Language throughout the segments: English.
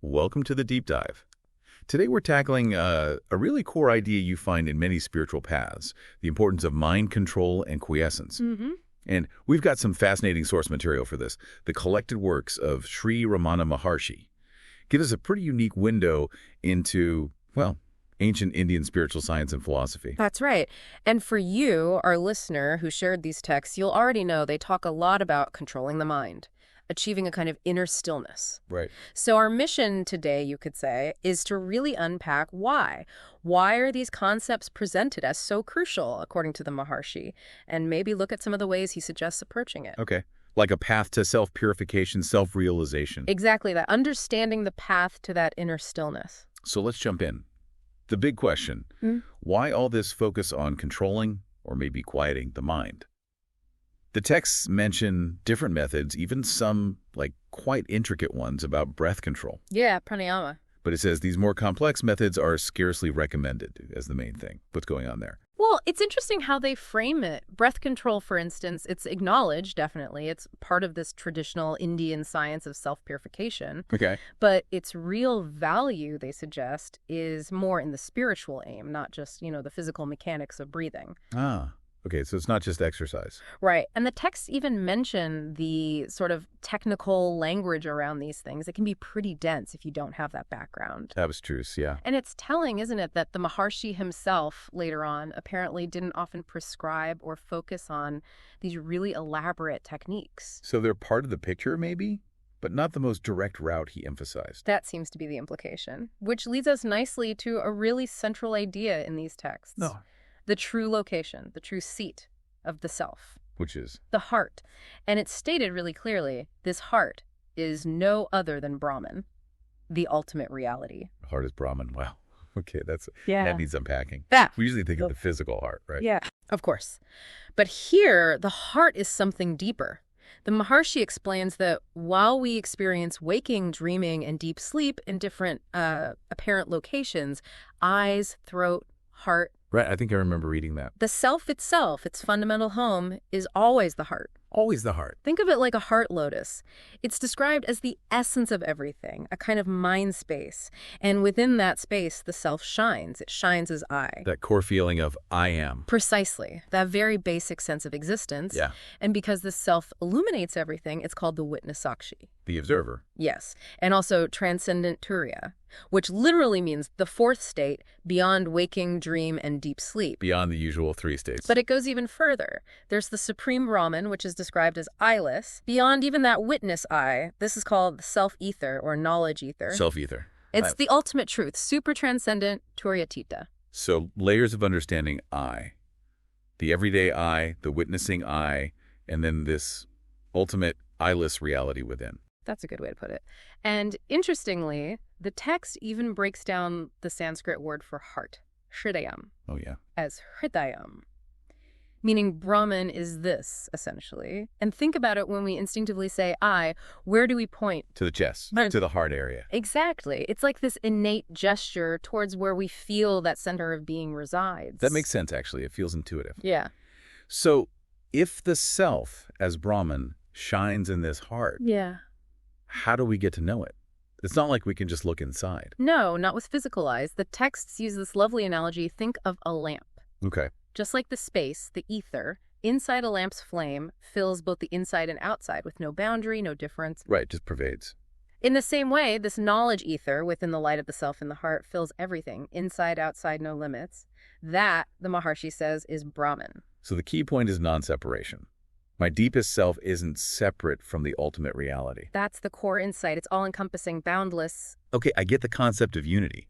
Welcome to the Deep Dive. Today we're tackling a really core idea you find in many spiritual paths, the importance of mind control and quiescence. And we've got some fascinating source material for this. The collected works of Sri Ramana Maharshi give us a pretty unique window into, well, ancient Indian spiritual science and philosophy. That's right. And for you, our listener who shared these texts, you'll already know they talk a lot about controlling the mind, achieving a kind of inner stillness. Right. So our mission today, you could say, is to really unpack why. Why are these concepts presented as so crucial, according to the Maharshi? And maybe look at some of the ways he suggests approaching it. Okay. Like a path to self-purification, self-realization. Exactly that. Understanding the path to that inner stillness. So let's jump in. The big question, why all this focus on controlling or maybe quieting the mind? The texts mention different methods, even some quite intricate ones about breath control. Yeah, pranayama. But it says these more complex methods are scarcely recommended as the main thing. What's going on there? Well, it's interesting how they frame it. Breath control, for instance, it's acknowledged, definitely. It's part of this traditional Indian science of self-purification. Okay. But its real value, they suggest, is more in the spiritual aim, not just, the physical mechanics of breathing. Ah, okay. So it's not just exercise. Right. And the texts even mention the sort of technical language around these things. It can be pretty dense if you don't have that background. Abstruse, yeah. And it's telling, isn't it, that the Maharshi himself later on apparently didn't often prescribe or focus on these really elaborate techniques. So they're part of the picture, maybe? But not the most direct route he emphasized. That seems to be the implication, which leads us nicely to a really central idea in these texts. No. The true location, the true seat of the self. Which is? The heart. And it's stated really clearly, this heart is no other than Brahman, the ultimate reality. Heart is Brahman. Wow. Okay, that needs unpacking. Yeah. We usually think of the physical heart, right? Yeah, of course. But here, the heart is something deeper. The Maharshi explains that while we experience waking, dreaming, and deep sleep in different apparent locations, eyes, throat, heart, Right, I think I remember reading that. the self itself, its fundamental home, is always the heart. Always the heart. Think of it like a heart lotus. It's described as the essence of everything, a kind of mind space. And within that space, the self shines. It shines as I. That core feeling of I am. Precisely. That very basic sense of existence. Yeah. And because the self illuminates everything, it's called the witness sakshi. The observer. Yes. And also transcendent turiya, which literally means the fourth state beyond waking, dream, and deep sleep. Beyond the usual three states. But it goes even further. There's the supreme Brahman, which is described as eyeless. Beyond even that witness eye, this is called self-ether or knowledge ether. Self-ether. It's the ultimate truth, super transcendent turiyatita. So layers of understanding I. The everyday I, the witnessing I, and then this ultimate eyeless reality within. That's a good way to put it. And interestingly, the text even breaks down the Sanskrit word for heart, hridayam, Oh, yeah. as hridayam, meaning Brahman is this, essentially. And think about it when we instinctively say I, where do we point? To the chest. Right. To the heart area. Exactly. It's like this innate gesture towards where we feel that center of being resides. That makes sense, actually. It feels intuitive. Yeah. So if the self, as Brahman, shines in this heart, Yeah. how do we get to know it? It's not like we can just look inside. No, not with physical eyes. The texts use this lovely analogy. Think of a lamp. Okay. Just like the space, the ether, inside a lamp's flame fills both the inside and outside with no boundary, no difference. Right, just pervades. In the same way, this knowledge ether within the light of the self in the heart fills everything, inside, outside, no limits. That, the Maharshi says, is Brahman. So the key point is non-separation. My deepest self isn't separate from the ultimate reality. That's the core insight. It's all-encompassing, boundless. Okay, I get the concept of unity.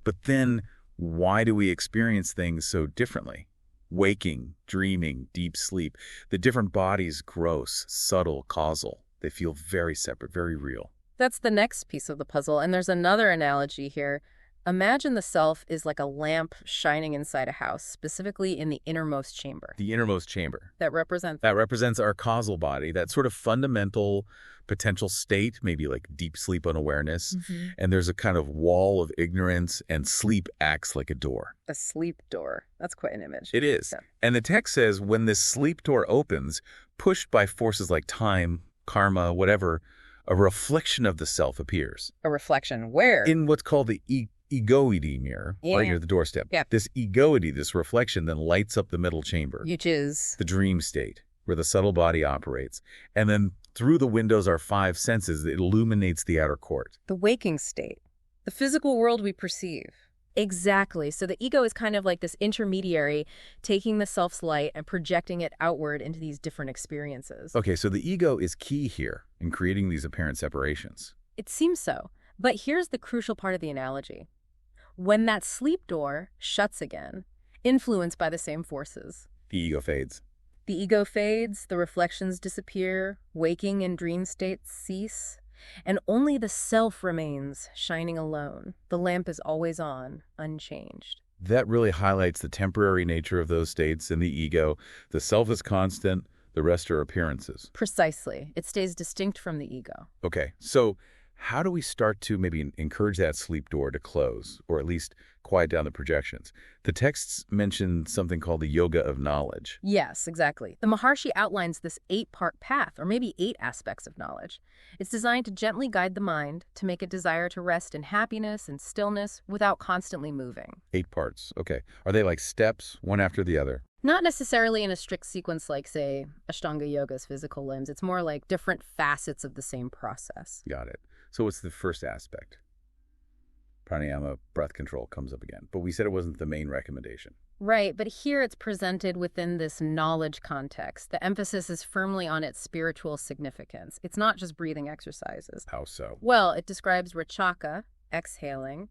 But then why do we experience things so differently? Waking, dreaming, deep sleep. The different bodies, gross, subtle, causal. They feel very separate, very real. That's the next piece of the puzzle. And there's another analogy here. Imagine the self is like a lamp shining inside a house, specifically in the innermost chamber. The innermost chamber. That represents our causal body, that sort of fundamental potential state, maybe like deep sleep unawareness. And there's a kind of wall of ignorance, and sleep acts like a door. a sleep door. That's quite an image. It is. Yeah. And the text says when this sleep door opens, pushed by forces like time, karma, whatever, a reflection of the self appears. A reflection where? In what's called the egoity mirror, right Yeah. near the doorstep. Yeah. This egoity, this reflection, then lights up the middle chamber, Which is? the dream state, where the subtle body operates. And then through the windows our five senses, it illuminates the outer court. The waking state. The physical world we perceive. Exactly. So the ego is kind of like this intermediary, taking the self's light and projecting it outward into these different experiences. Okay, so the ego is key here in creating these apparent separations. It seems so. But here's the crucial part of the analogy. When that sleep door shuts again, influenced by the same forces, The ego fades. the ego fades, the reflections disappear, waking and dream states cease, and only the self remains, shining alone. The lamp is always on, unchanged. That really highlights the temporary nature of those states in the ego. The self is constant, the rest are appearances. Precisely. It stays distinct from the ego. Okay, so how do we start to maybe encourage that sleep door to close, or at least quiet down the projections? The texts mention something called the yoga of knowledge. Yes, exactly. The Maharshi outlines this 8-part path, or maybe 8 aspects of knowledge. It's designed to gently guide the mind, to make it desire to rest in happiness and stillness without constantly moving. 8 parts, okay. Are they like steps, one after the other? Not necessarily in a strict sequence like, say, Ashtanga Yoga's physical limbs. It's more like different facets of the same process. Got it. So what's the first aspect? Pranayama, breath control, comes up again. But we said it wasn't the main recommendation. Right, but here it's presented within this knowledge context. The emphasis is firmly on its spiritual significance. It's not just breathing exercises. How so? Well, it describes Rachaka, exhaling,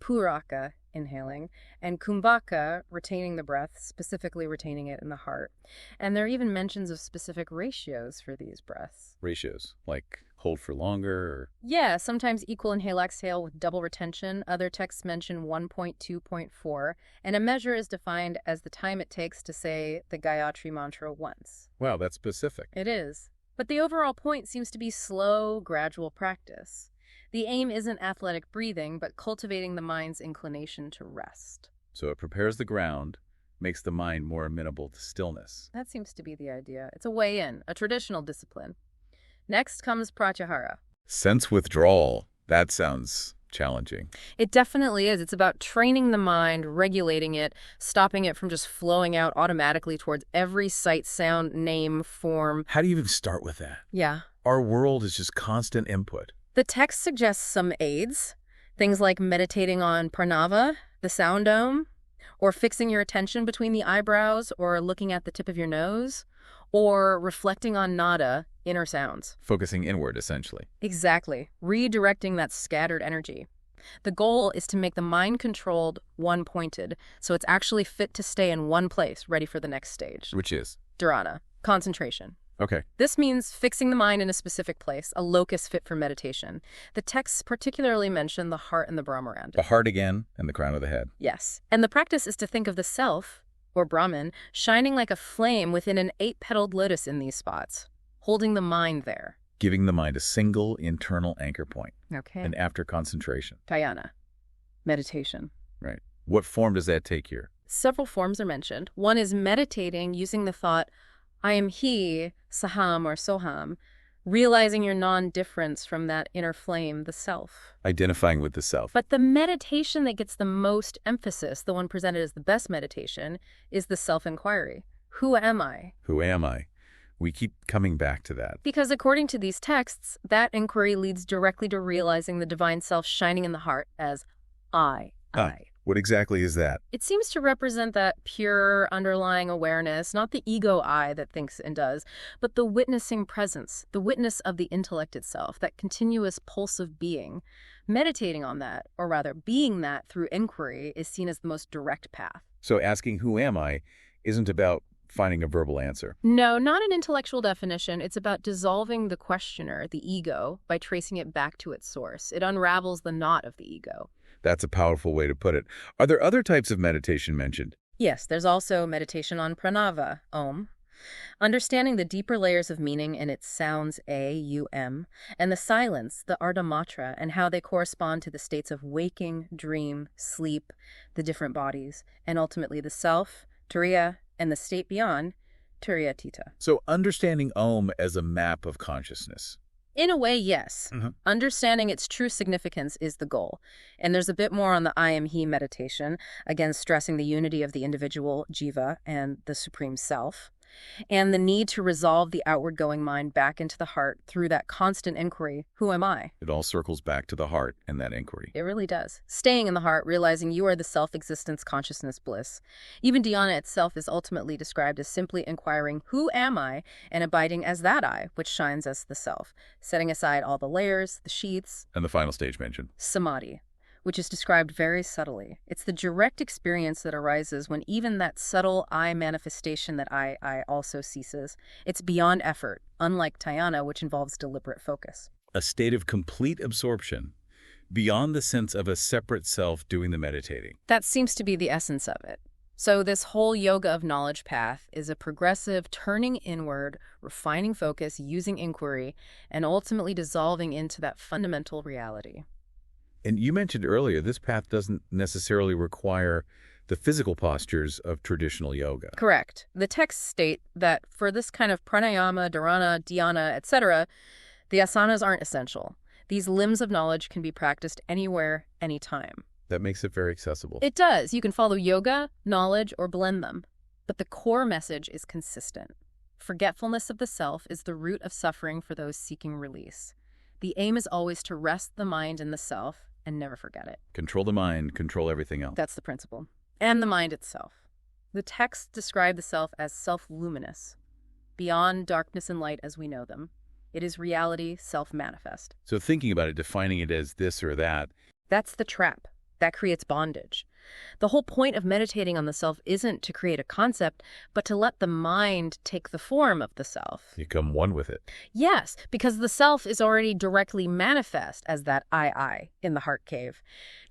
Puraka, inhaling, and Kumbhaka, retaining the breath, specifically retaining it in the heart. And there are even mentions of specific ratios for these breaths. Ratios, like hold for longer, or... Yeah, sometimes equal inhale-exhale with double retention. Other texts mention 1.2.4, and a measure is defined as the time it takes to say the Gayatri mantra once. Wow, that's specific. It is. But the overall point seems to be slow, gradual practice. The aim isn't athletic breathing, but cultivating the mind's inclination to rest. So it prepares the ground, makes the mind more amenable to stillness. That seems to be the idea. It's a way in, a traditional discipline. Next comes pratyahara. Sense withdrawal. That sounds challenging. It definitely is. It's about training the mind, regulating it, stopping it from just flowing out automatically towards every sight, sound, name, form. How do you even start with that? Yeah. Our world is just constant input. The text suggests some aids, things like meditating on pranava, the sound dome, or fixing your attention between the eyebrows, or looking at the tip of your nose, or reflecting on nada, inner sounds. Focusing inward, essentially. Exactly. Redirecting that scattered energy. The goal is to make the mind controlled, one-pointed, so it's actually fit to stay in one place, ready for the next stage. Which is? Dharana, concentration. Okay. This means fixing the mind in a specific place, a locus fit for meditation. The texts particularly mention the heart and the Brahmarand. The heart again, and the crown of the head. Yes. And the practice is to think of the self, or Brahman, shining like a flame within an 8-petaled lotus in these spots, holding the mind there. Giving the mind a single internal anchor point. Okay. And after concentration. Dhyana, meditation. Right. What form does that take here? Several forms are mentioned. One is meditating using the thought, I am he, saham or soham, realizing your non-difference from that inner flame, the self. Identifying with the self. But the meditation that gets the most emphasis, the one presented as the best meditation, is the self-inquiry. Who am I? Who am I? We keep coming back to that. Because according to these texts, that inquiry leads directly to realizing the divine self shining in the heart as I. What exactly is that? It seems to represent that pure underlying awareness, not the ego I that thinks and does, but the witnessing presence, the witness of the intellect itself, that continuous pulse of being. Meditating on that, or rather being that through inquiry, is seen as the most direct path. So asking who am I isn't about finding a verbal answer. No, not an intellectual definition. It's about dissolving the questioner, the ego, by tracing it back to its source. It unravels the knot of the ego. That's a powerful way to put it. Are there other types of meditation mentioned? Yes, there's also meditation on pranava, Om. Understanding the deeper layers of meaning in its sounds A, U, M, and the silence, the ardhamatra, and how they correspond to the states of waking, dream, sleep, the different bodies, and ultimately the self, turiya, and the state beyond, turiyatita. So understanding Om as a map of consciousness. In a way, yes. Mhm. Understanding its true significance is the goal. And there's a bit more on the I am he meditation, again stressing the unity of the individual, jiva, and the supreme self, and the need to resolve the outward-going mind back into the heart through that constant inquiry, who am I? It all circles back to the heart and that inquiry. It really does. Staying in the heart, realizing you are the self-existence consciousness bliss. Even dhyana itself is ultimately described as simply inquiring, who am I, and abiding as that I, which shines as the self, setting aside all the layers, the sheaths. And the final stage mentioned. Samadhi, which is described very subtly. It's the direct experience that arises when even that subtle I manifestation that I also ceases. It's beyond effort, unlike dhyana, which involves deliberate focus. A state of complete absorption, beyond the sense of a separate self doing the meditating. That seems to be the essence of it. So this whole yoga of knowledge path is a progressive turning inward, refining focus, using inquiry, and ultimately dissolving into that fundamental reality. And you mentioned earlier, this path doesn't necessarily require the physical postures of traditional yoga. Correct. The texts state that for this kind of pranayama, dharana, dhyana, etc., the asanas aren't essential. These limbs of knowledge can be practiced anywhere, anytime. That makes it very accessible. It does. You can follow yoga, knowledge, or blend them. But the core message is consistent. Forgetfulness of the self is the root of suffering for those seeking release. The aim is always to rest the mind in the self and never forget it. Control the mind, control everything else. That's the principle. And the mind itself. The texts describe the self as self-luminous, beyond darkness and light as we know them. It is reality, self-manifest. So thinking about it, defining it as this or that. That's the trap. That creates bondage. The whole point of meditating on the self isn't to create a concept, but to let the mind take the form of the self. Become one with it. Yes, because the self is already directly manifest as that I in the heart cave.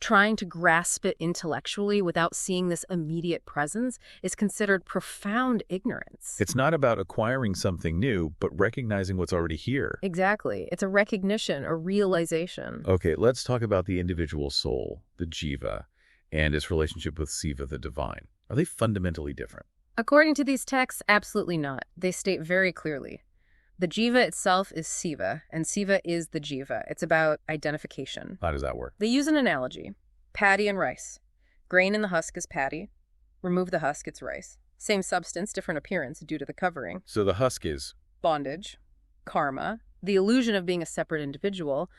Trying to grasp it intellectually without seeing this immediate presence is considered profound ignorance. It's not about acquiring something new, but recognizing what's already here. Exactly. It's a recognition, a realization. Okay, let's talk about the individual soul, the jiva, and its relationship with Siva, the divine. Are they fundamentally different? According to these texts, absolutely not. They state very clearly. The jiva itself is Siva, and Siva is the jiva. It's about identification. How does that work? They use an analogy. Paddy and rice. Grain in the husk is paddy. Remove the husk, it's rice. Same substance, different appearance due to the covering. So the husk is? Bondage, karma, the illusion of being a separate individual.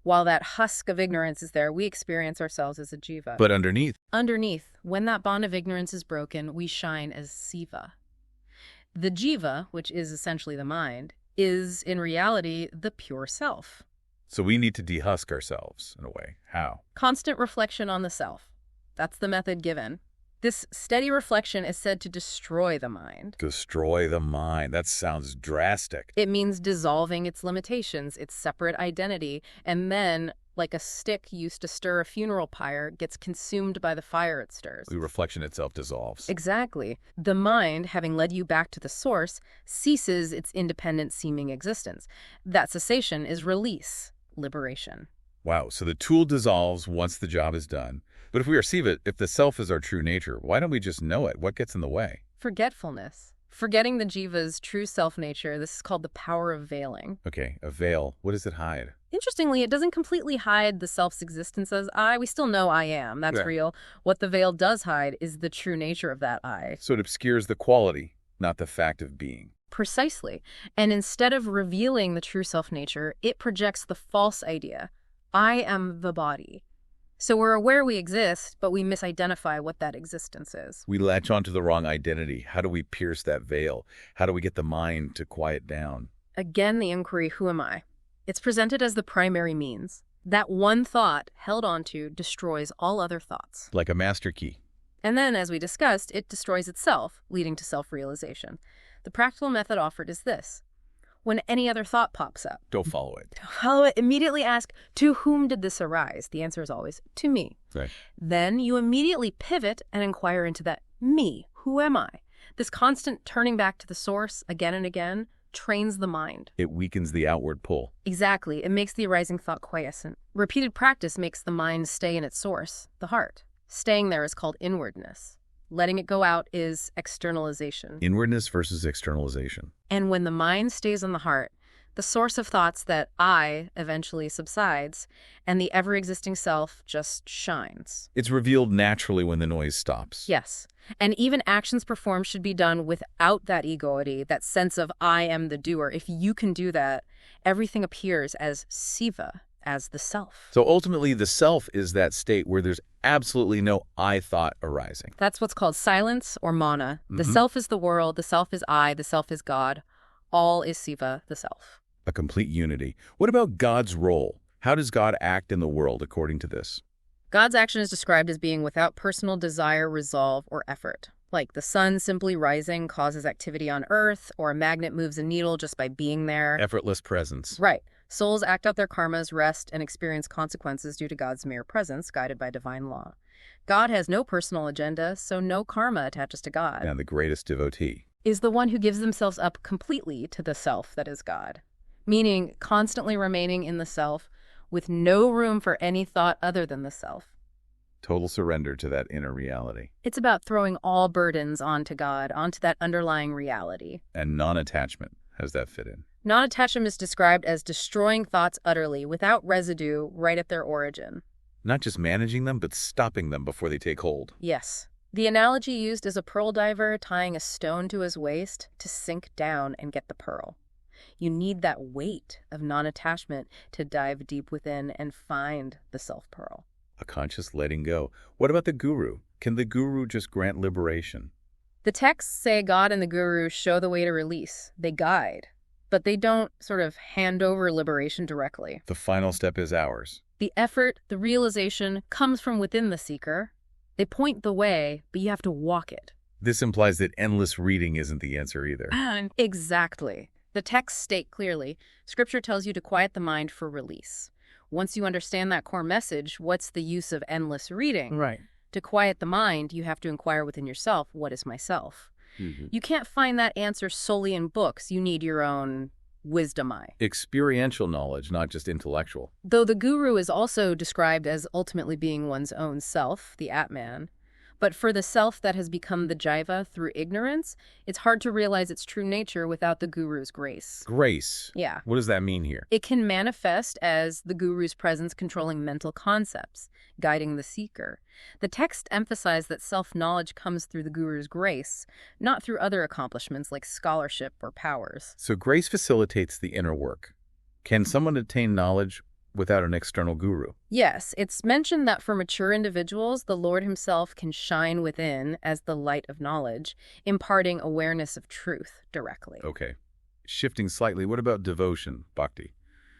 While that husk of ignorance is there, we experience ourselves as a jiva. But underneath? Underneath, when that bond of ignorance is broken, we shine as Siva. The jiva, which is essentially the mind, is in reality the pure self. So we need to dehusk ourselves, in a way. How? Constant reflection on the self. That's the method given. This steady reflection is said to destroy the mind. Destroy the mind. That sounds drastic. It means dissolving its limitations, its separate identity, and then, like a stick used to stir a funeral pyre, gets consumed by the fire it stirs. The reflection itself dissolves. Exactly. The mind, having led you back to the source, ceases its independent seeming existence. That cessation is release, liberation. Wow, so the tool dissolves once the job is done. But if we are Siva, if the self is our true nature, why don't we just know it? What gets in the way? Forgetfulness. Forgetting the jiva's true self-nature, this is called the power of veiling. Okay, a veil. What does it hide? Interestingly, it doesn't completely hide the self's existence as I. We still know I am. That's real. What the veil does hide is the true nature of that I. So it obscures the quality, not the fact of being. Precisely. And instead of revealing the true self-nature, it projects the false idea. I am the body. So we're aware we exist, but we misidentify what that existence is. We latch onto the wrong identity. How do we pierce that veil? How do we get the mind to quiet down? Again, the inquiry, who am I? It's presented as the primary means. That one thought held onto destroys all other thoughts. Like a master key. And then, as we discussed, it destroys itself, leading to self-realization. The practical method offered is this. When any other thought pops up, don't follow it. Follow it. Immediately ask, to whom did this arise? The answer is always, to me. Right. Then you immediately pivot and inquire into that me. Who am I? This constant turning back to the source again and again trains the mind. It weakens the outward pull. Exactly. It makes the arising thought quiescent. Repeated practice makes the mind stay in its source, the heart. Staying there is called inwardness. Letting it go out is externalization. Inwardness versus externalization. And when the mind stays on the heart, the source of thoughts that I eventually subsides, and the ever-existing self just shines. It's revealed naturally when the noise stops. Yes. And even actions performed should be done without that egoity, that sense of I am the doer. If you can do that, everything appears as Siva, as the self. So ultimately, the self is that state where there's absolutely no I thought arising. That's what's called silence or mana. The self is the world, the self is I, the self is God. All is Siva, the self. A complete unity. What about God's role? How does God act in the world according to this? God's action is described as being without personal desire, resolve, or effort. Like the sun simply rising causes activity on Earth, or a magnet moves a needle just by being there. Effortless presence. Right. Souls act out their karmas, rest, and experience consequences due to God's mere presence, guided by divine law. God has no personal agenda, so no karma attaches to God. And the greatest devotee is the one who gives themselves up completely to the self that is God, meaning constantly remaining in the self with no room for any thought other than the self. Total surrender to that inner reality. It's about throwing all burdens onto God, onto that underlying reality. And non-attachment. How does that fit in? Non-attachment is described as destroying thoughts utterly, without residue, right at their origin. Not just managing them, but stopping them before they take hold. Yes. The analogy used is a pearl diver tying a stone to his waist to sink down and get the pearl. You need that weight of non-attachment to dive deep within and find the self-pearl. A conscious letting go. What about the guru? Can the guru just grant liberation? The texts say God and the guru show the way to release. They guide, but they don't sort of hand over liberation directly. The final step is ours. The effort, the realization, comes from within the seeker. They point the way, but you have to walk it. This implies that endless reading isn't the answer either. Exactly. The texts state clearly, Scripture tells you to quiet the mind for release. Once you understand that core message, what's the use of endless reading? Right. To quiet the mind, you have to inquire within yourself, what is myself? You can't find that answer solely in books. You need your own WhoAmI. Experiential knowledge, not just intellectual. Though the guru is also described as ultimately being one's own self, the Atman. But for the self that has become the jiva through ignorance, it's hard to realize its true nature without the guru's grace. Grace? Yeah. What does that mean here? It can manifest as the guru's presence controlling mental concepts, guiding the seeker. The text emphasize that self-knowledge comes through the guru's grace, not through other accomplishments like scholarship or powers. So grace facilitates the inner work. Can someone attain knowledge without an external guru? Yes, it's mentioned that for mature individuals, the Lord himself can shine within as the light of knowledge, imparting awareness of truth directly. Okay. Shifting slightly, what about devotion, bhakti?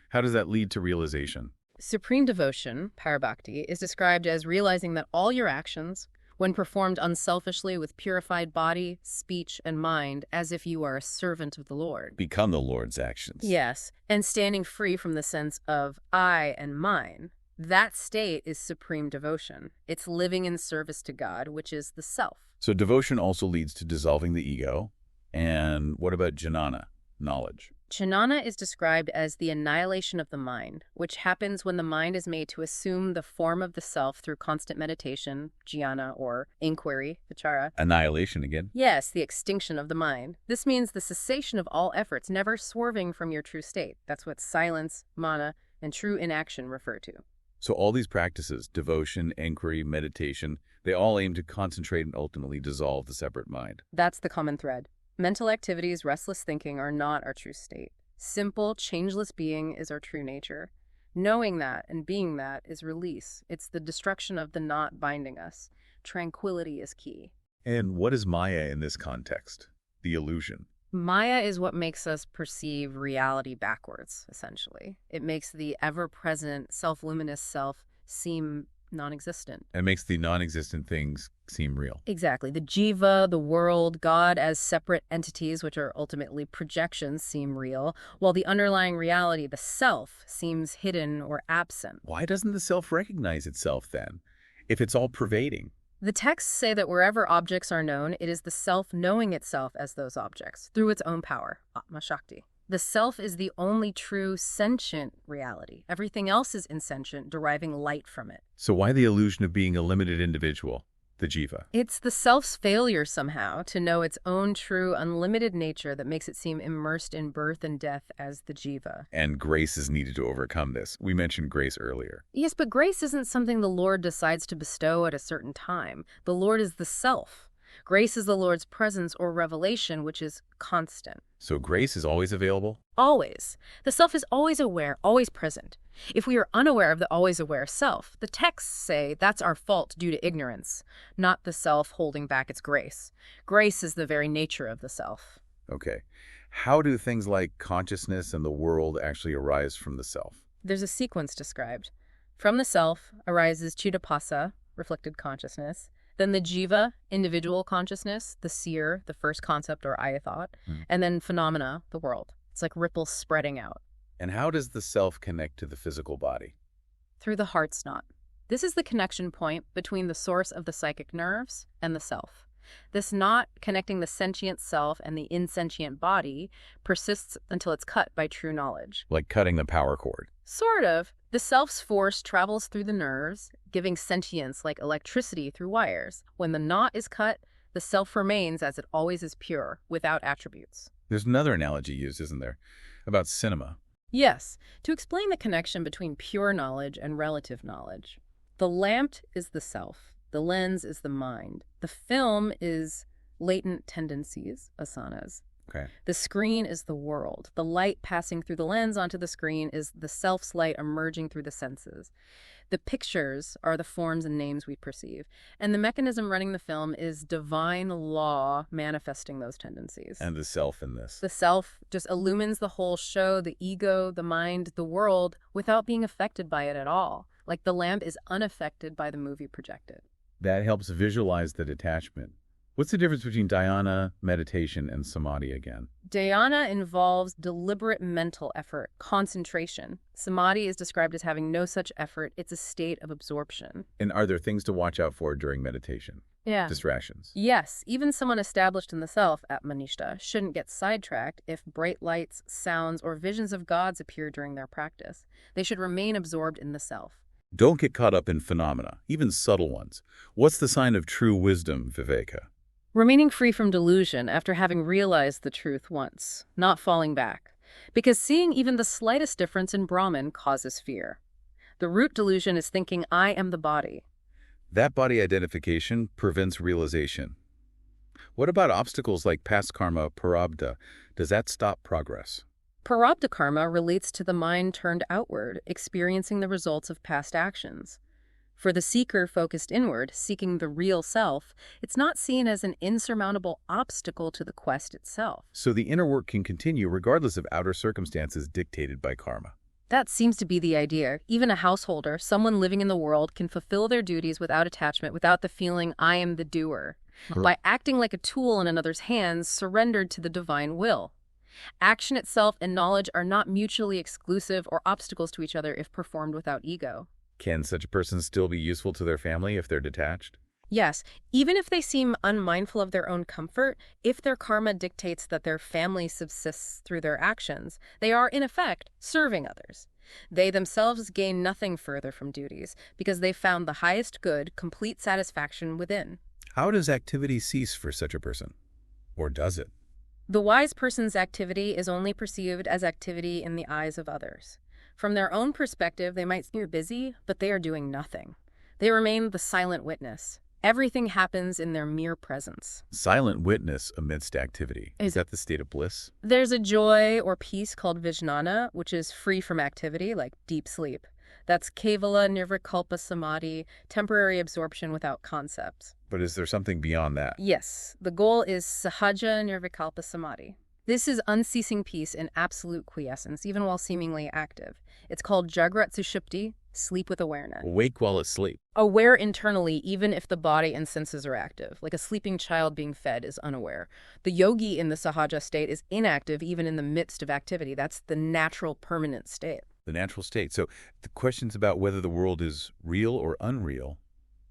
How does that lead to realization? Supreme devotion, parabhakti, is described as realizing that all your actions, when performed unselfishly with purified body, speech, and mind, as if you are a servant of the Lord. Become the Lord's actions. Yes, and standing free from the sense of I and mine. That state is supreme devotion. It's living in service to God, which is the self. So devotion also leads to dissolving the ego. And what about jnana, knowledge? Jnana is described as the annihilation of the mind, which happens when the mind is made to assume the form of the self through constant meditation, jnana, or inquiry, vichara. Annihilation again? Yes, the extinction of the mind. This means the cessation of all efforts, never swerving from your true state. That's what silence, mana, and true inaction refer to. So all these practices, devotion, inquiry, meditation, they all aim to concentrate and ultimately dissolve the separate mind. That's the common thread. Mental activities, restless thinking are not our true state. Simple, changeless being is our true nature. Knowing that and being that is release. It's the destruction of the not binding us. Tranquility is key. And what is Maya in this context? The illusion. Maya is what makes us perceive reality backwards, essentially. It makes the ever-present, self-luminous self seem non-existent. And makes the non-existent things seem real. Exactly. The jiva, the world, God as separate entities, which are ultimately projections, seem real, while the underlying reality, the self, seems hidden or absent. Why doesn't the self recognize itself then, if it's all pervading? The texts say that wherever objects are known, it is the self knowing itself as those objects, through its own power, Atma Shakti. The self is the only true sentient reality. Everything else is insentient, deriving light from it. So why the illusion of being a limited individual? the jiva. It's the self's failure somehow to know its own true, unlimited nature that makes it seem immersed in birth and death as the jiva. And grace is needed to overcome this. We mentioned grace earlier. Yes, but grace isn't something the Lord decides to bestow at a certain time. The Lord is the self. Grace is the Lord's presence or revelation, which is constant. So grace is always available? Always. The self is always aware, always present. If we are unaware of the always aware self, the texts say that's our fault due to ignorance, not the self holding back its grace. Grace is the very nature of the self. Okay. How do things like consciousness and the world actually arise from the self? There's a sequence described. From the self arises Chittapasa, reflected consciousness, then the jiva, individual consciousness, the seer, the first concept or ayatthot, and then phenomena, the world. It's like ripples spreading out. And how does the self connect to the physical body? Through the heart's knot. This is the connection point between the source of the psychic nerves and the self. This knot connecting the sentient self and the insentient body persists until it's cut by true knowledge. Like cutting the power cord. Sort of. The self's force travels through the nerves, giving sentience like electricity through wires. When the knot is cut, the self remains as it always is pure, without attributes. There's another analogy used, isn't there? About cinema. Yes, to explain the connection between pure knowledge and relative knowledge. The lamp is the self. The lens is the mind. The film is latent tendencies, asanas. Okay. The screen is the world. The light passing through the lens onto the screen is the self's light emerging through the senses. The pictures are the forms and names we perceive. And the mechanism running the film is divine law manifesting those tendencies. And the self in this. The self just illumines the whole show, the ego, the mind, the world, without being affected by it at all. Like the lamp is unaffected by the movie projected. That helps visualize the detachment. What's the difference between dhyana, meditation, and samadhi again? Dhyana involves deliberate mental effort, concentration. Samadhi is described as having no such effort. It's a state of absorption. And are there things to watch out for during meditation? Yeah. Distractions? Yes, even someone established in the self, Atmanishta, shouldn't get sidetracked if bright lights, sounds, or visions of gods appear during their practice. They should remain absorbed in the self. Don't get caught up in phenomena, even subtle ones. What's the sign of true wisdom, Viveka? Remaining free from delusion after having realized the truth once, not falling back. Because seeing even the slightest difference in Brahman causes fear. The root delusion is thinking, I am the body. That body identification prevents realization. What about obstacles like past karma, prarabdha? Does that stop progress? Prarabdha karma relates to the mind turned outward, experiencing the results of past actions. For the seeker focused inward, seeking the real self, it's not seen as an insurmountable obstacle to the quest itself. So the inner work can continue regardless of outer circumstances dictated by karma. That seems to be the idea. Even a householder, someone living in the world, can fulfill their duties without attachment, without the feeling, I am the doer. By acting like a tool in another's hands, surrendered to the divine will. Action itself and knowledge are not mutually exclusive or obstacles to each other if performed without ego. Can such a person still be useful to their family if they're detached? Yes, even if they seem unmindful of their own comfort, if their karma dictates that their family subsists through their actions, they are, in effect, serving others. They themselves gain nothing further from duties because they found the highest good, complete satisfaction within. How does activity cease for such a person? Or does it? The wise person's activity is only perceived as activity in the eyes of others. From their own perspective, they might seem busy, but they are doing nothing. They remain the silent witness. Everything happens in their mere presence. Silent witness amidst activity. Is that the state of bliss? There's a joy or peace called vijnana, which is free from activity, like deep sleep. That's kevala nirvikalpa samadhi, temporary absorption without concepts. But is there something beyond that? Yes, the goal is sahaja nirvikalpa samadhi. This is unceasing peace in absolute quiescence, even while seemingly active. It's called Jagrat Sushupti, sleep with awareness. Awake while asleep. Aware internally, even if the body and senses are active. Like a sleeping child being fed is unaware. The yogi in the sahaja state is inactive even in the midst of activity. That's the natural, permanent state. The natural state. So the questions about whether the world is real or unreal,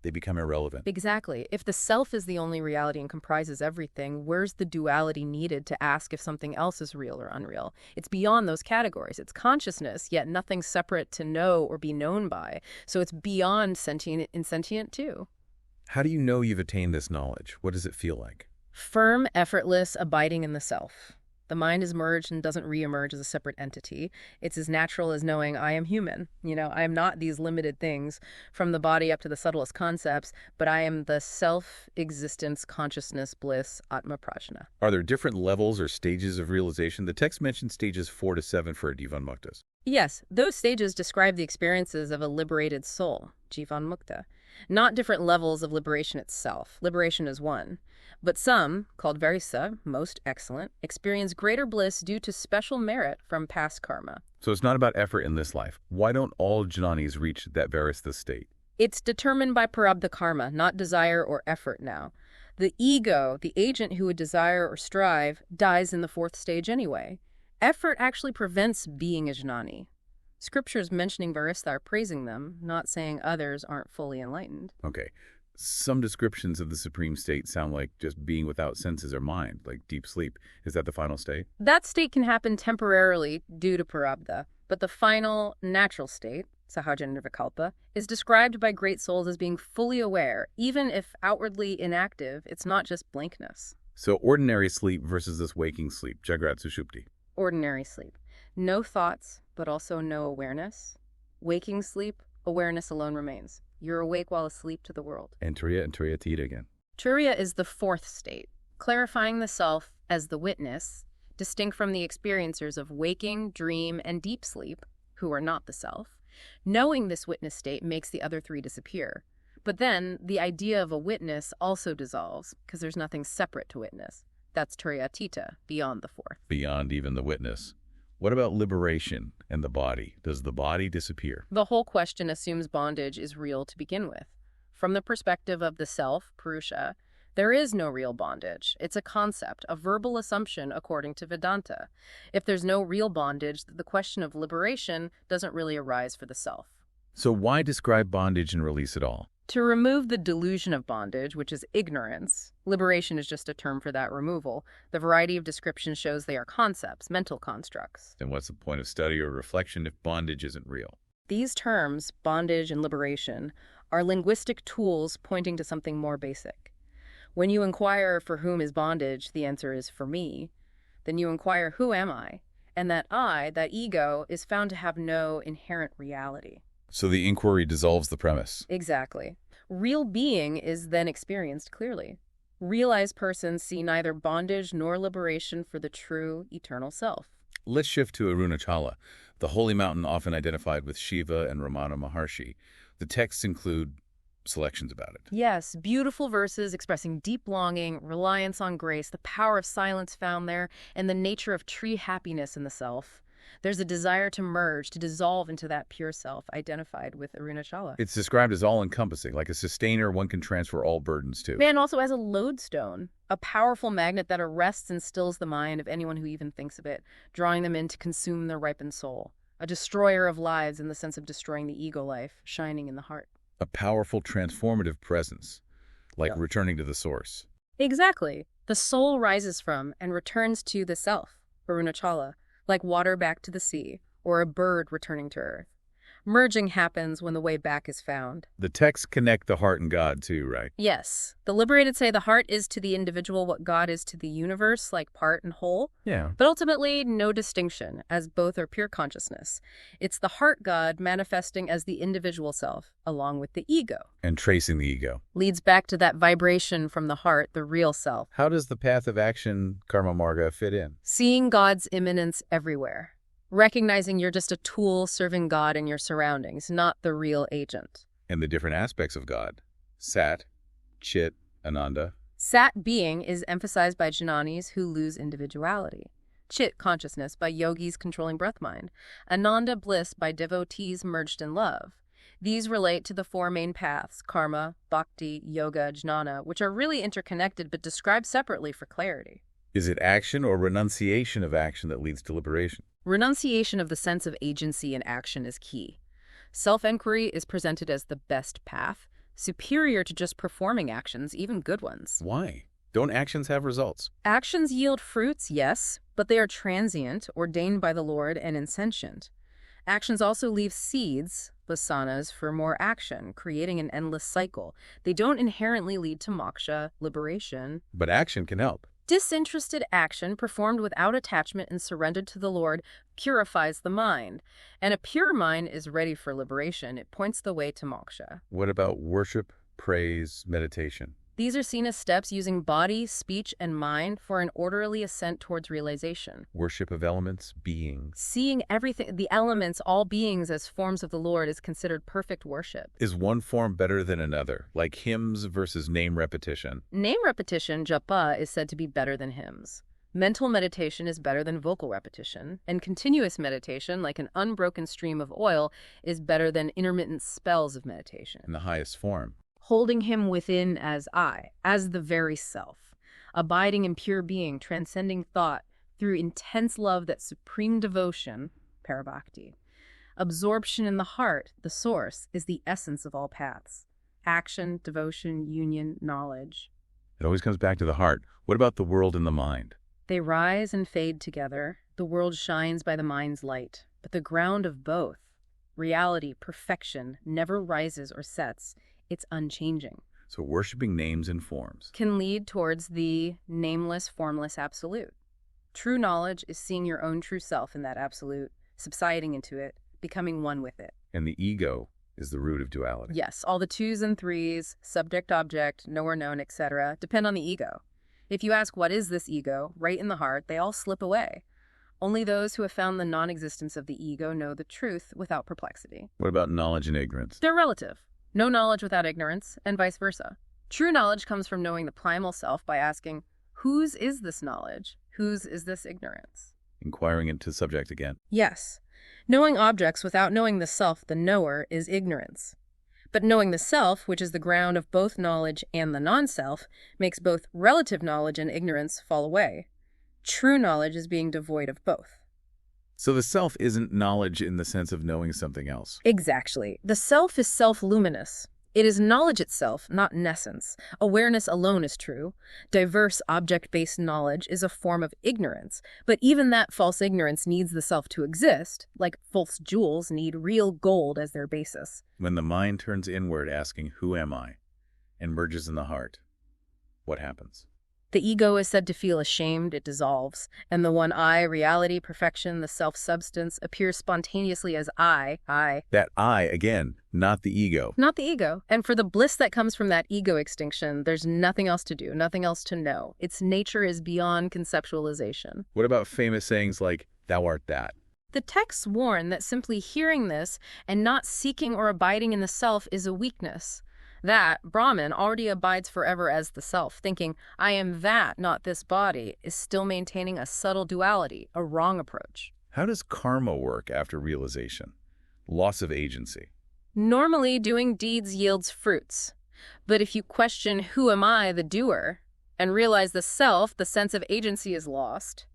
they become irrelevant. Exactly. If the self is the only reality and comprises everything, where's the duality needed to ask if something else is real or unreal? It's beyond those categories. It's consciousness, yet nothing separate to know or be known by. So it's beyond sentient and insentient too. How do you know you've attained this knowledge? What does it feel like? Firm, effortless, abiding in the self. The mind is merged and doesn't reemerge as a separate entity. It's as natural as knowing I am human. I am not these limited things from the body up to the subtlest concepts, but I am the self-existence, consciousness, bliss, Atma Prajna. Are there different levels or stages of realization? The text mentions stages 4 to 7 for Jivan Muktas. Yes, those stages describe the experiences of a liberated soul, Jivan Mukta, not different levels of liberation itself. Liberation is one. But some, called Varisa, most excellent, experience greater bliss due to special merit from past karma. So it's not about effort in this life. Why don't all jnanis reach that Varista state? It's determined by prarabdha karma, not desire or effort now. The ego, the agent who would desire or strive, dies in the 4th stage anyway. Effort actually prevents being a jnani. Scriptures mentioning Varista are praising them, not saying others aren't fully enlightened. Okay. Some descriptions of the supreme state sound like just being without senses or mind, like deep sleep. Is that the final state? That state can happen temporarily due to prarabdha, but the final natural state, sahaja nirvikalpa, is described by great souls as being fully aware. Even if outwardly inactive, it's not just blankness. So ordinary sleep versus this waking sleep, Jagrat Sushupti. Ordinary sleep. No thoughts, but also no awareness. Waking sleep, awareness alone remains. You're awake while asleep to the world. And Turiya Tita again. Turiya is the 4th state, clarifying the self as the witness, distinct from the experiencers of waking, dream, and deep sleep, who are not the self. Knowing this witness state makes the other 3 disappear. But then, the idea of a witness also dissolves, because there's nothing separate to witness. That's Turiya Tita, beyond the 4th. Beyond even the witness. What about liberation and the body? Does the body disappear? The whole question assumes bondage is real to begin with. From the perspective of the self, Purusha, there is no real bondage. It's a concept, a verbal assumption according to Vedanta. If there's no real bondage, the question of liberation doesn't really arise for the self. So why describe bondage and release at all? To remove the delusion of bondage, which is ignorance, liberation is just a term for that removal. The variety of descriptions shows they are concepts, mental constructs. Then what's the point of study or reflection if bondage isn't real? These terms, bondage and liberation, are linguistic tools pointing to something more basic. When you inquire for whom is bondage, the answer is for me. Then you inquire who am I? And that I, that ego, is found to have no inherent reality. So the inquiry dissolves the premise. Exactly. Real being is then experienced clearly. Realized persons see neither bondage nor liberation for the true, eternal self. Let's shift to Arunachala, the holy mountain often identified with Shiva and Ramana Maharshi. The texts include selections about it. Yes, beautiful verses expressing deep longing, reliance on grace, the power of silence found there, and the nature of true happiness in the self. There's a desire to merge, to dissolve into that pure self identified with Arunachala. It's described as all-encompassing, like a sustainer one can transfer all burdens to. Man also as a lodestone, a powerful magnet that arrests and stills the mind of anyone who even thinks of it, drawing them in to consume their ripened soul. A destroyer of lives in the sense of destroying the ego life, shining in the heart. A powerful transformative presence, like returning to the source. Exactly. The soul rises from and returns to the self, Arunachala, like water back to the sea, or a bird returning to earth. Merging happens when the way back is found. The texts connect the heart and God too, right? Yes. The liberated say the heart is to the individual what God is to the universe, like part and whole. Yeah. But ultimately, no distinction, as both are pure consciousness. It's the heart God manifesting as the individual self, along with the ego. And tracing the ego. Leads back to that vibration from the heart, the real self. How does the path of action, Karma Marga, fit in? Seeing God's immanence everywhere. Recognizing you're just a tool serving God in your surroundings, not the real agent. And the different aspects of God. Sat, Chit, Ananda. Sat being is emphasized by jnanis who lose individuality. Chit consciousness by yogis controlling breath mind. Ananda bliss by devotees merged in love. These relate to the 4 main paths, karma, bhakti, yoga, jnana, which are really interconnected but described separately for clarity. Is it action or renunciation of action that leads to liberation? Renunciation of the sense of agency and action is key. Self-inquiry is presented as the best path, superior to just performing actions, even good ones. Why? Don't actions have results? Actions yield fruits, yes, but they are transient, ordained by the Lord, and insentient. Actions also leave seeds, vasanas for more action, creating an endless cycle. They don't inherently lead to moksha, liberation. But action can help. Disinterested action performed without attachment and surrendered to the Lord purifies the mind. And a pure mind is ready for liberation. It points the way to moksha. What about worship, praise, meditation? These are seen as steps using body, speech, and mind for an orderly ascent towards realization. Worship of elements, beings. Seeing everything, the elements, all beings as forms of the Lord is considered perfect worship. Is one form better than another, like hymns versus name repetition? Name repetition, japa, is said to be better than hymns. Mental meditation is better than vocal repetition, and continuous meditation, like an unbroken stream of oil, is better than intermittent spells of meditation. In the highest form. Holding him within as I, as the very self, abiding in pure being, transcending thought through intense love, that supreme devotion, parabhakti. Absorption in the heart, the source, is the essence of all paths. Action, devotion, union, knowledge. It always comes back to the heart. What about the world and the mind? They rise and fade together. The world shines by the mind's light, but the ground of both, reality, perfection, never rises or sets. It's unchanging. So worshiping names and forms Can lead towards the nameless, formless absolute. True knowledge is seeing your own true self in that absolute, subsiding into it, becoming one with it. And the ego is the root of duality. Yes, all the twos and threes, subject, object, knower, known, etc., depend on the ego. If you ask what is this ego, right in the heart, they all slip away. Only those who have found the non-existence of the ego know the truth without perplexity. What about knowledge and ignorance? They're relative. No knowledge without ignorance, and vice versa. True knowledge comes from knowing the primal self by asking, whose is this knowledge? Whose is this ignorance? Inquiring into subject again. Yes. Knowing objects without knowing the self, the knower, is ignorance. But knowing the self, which is the ground of both knowledge and the non-self, makes both relative knowledge and ignorance fall away. True knowledge is being devoid of both. So the self isn't knowledge in the sense of knowing something else. Exactly. The self is self-luminous. It is knowledge itself, not essence. Awareness alone is true. Diverse object-based knowledge is a form of ignorance. But even that false ignorance needs the self to exist, like false jewels need real gold as their basis. When the mind turns inward asking, who am I? And merges in the heart, what happens? The ego is said to feel ashamed, it dissolves, and the one I, reality, perfection, the self-substance, appears spontaneously as I. That I, again, not the ego. Not the ego. And for the bliss that comes from that ego extinction, there's nothing else to do, nothing else to know. Its nature is beyond conceptualization. What about famous sayings like, thou art that? The texts warn that simply hearing this and not seeking or abiding in the self is a weakness. That, Brahman, already abides forever as the self, thinking, I am that, not this body, is still maintaining a subtle duality, a wrong approach. How does karma work after realization? Loss of agency. Normally, doing deeds yields fruits. But if you question, who am I, the doer, and realize the self, the sense of agency is lost,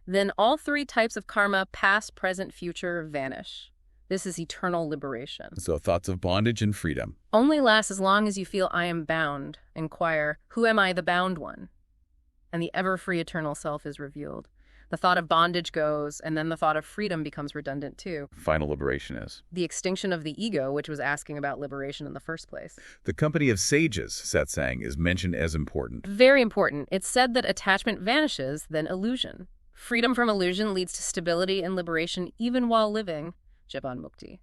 then all three types of karma, past, present, future, vanish. This is eternal liberation. So thoughts of bondage and freedom. Only lasts as long as you feel I am bound. Inquire, who am I, the bound one? And the ever-free eternal self is revealed. The thought of bondage goes, and then the thought of freedom becomes redundant too. Final liberation is the extinction of the ego, which was asking about liberation in the first place. The company of sages, satsang, is mentioned as important. Very important. It's said that attachment vanishes, then illusion. Freedom from illusion leads to stability and liberation even while living. Jivan Mukti.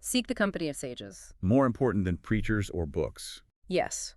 Seek the company of sages. More important than preachers or books. Yes.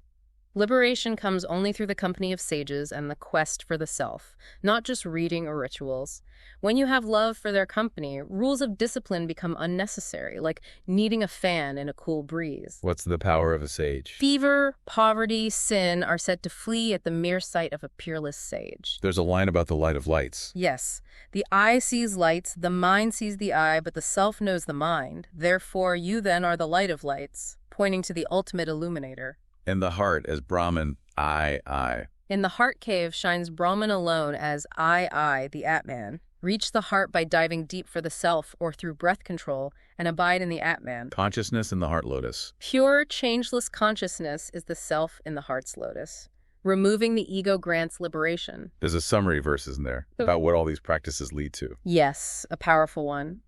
Liberation comes only through the company of sages and the quest for the self, not just reading or rituals. When you have love for their company, rules of discipline become unnecessary, like needing a fan in a cool breeze. What's the power of a sage? Fever, poverty, sin are said to flee at the mere sight of a peerless sage. There's a line about the light of lights. Yes. The eye sees lights, the mind sees the eye, but the self knows the mind. Therefore, you then are the light of lights, pointing to the ultimate illuminator. And the heart as Brahman, I. In the heart cave shines Brahman alone as I, the Atman. Reach the heart by diving deep for the self or through breath control and abide in the Atman. Consciousness in the heart lotus. Pure, changeless consciousness is the self in the heart's lotus. Removing the ego grants liberation. There's a summary verse in there about what all these practices lead to. Yes, a powerful one.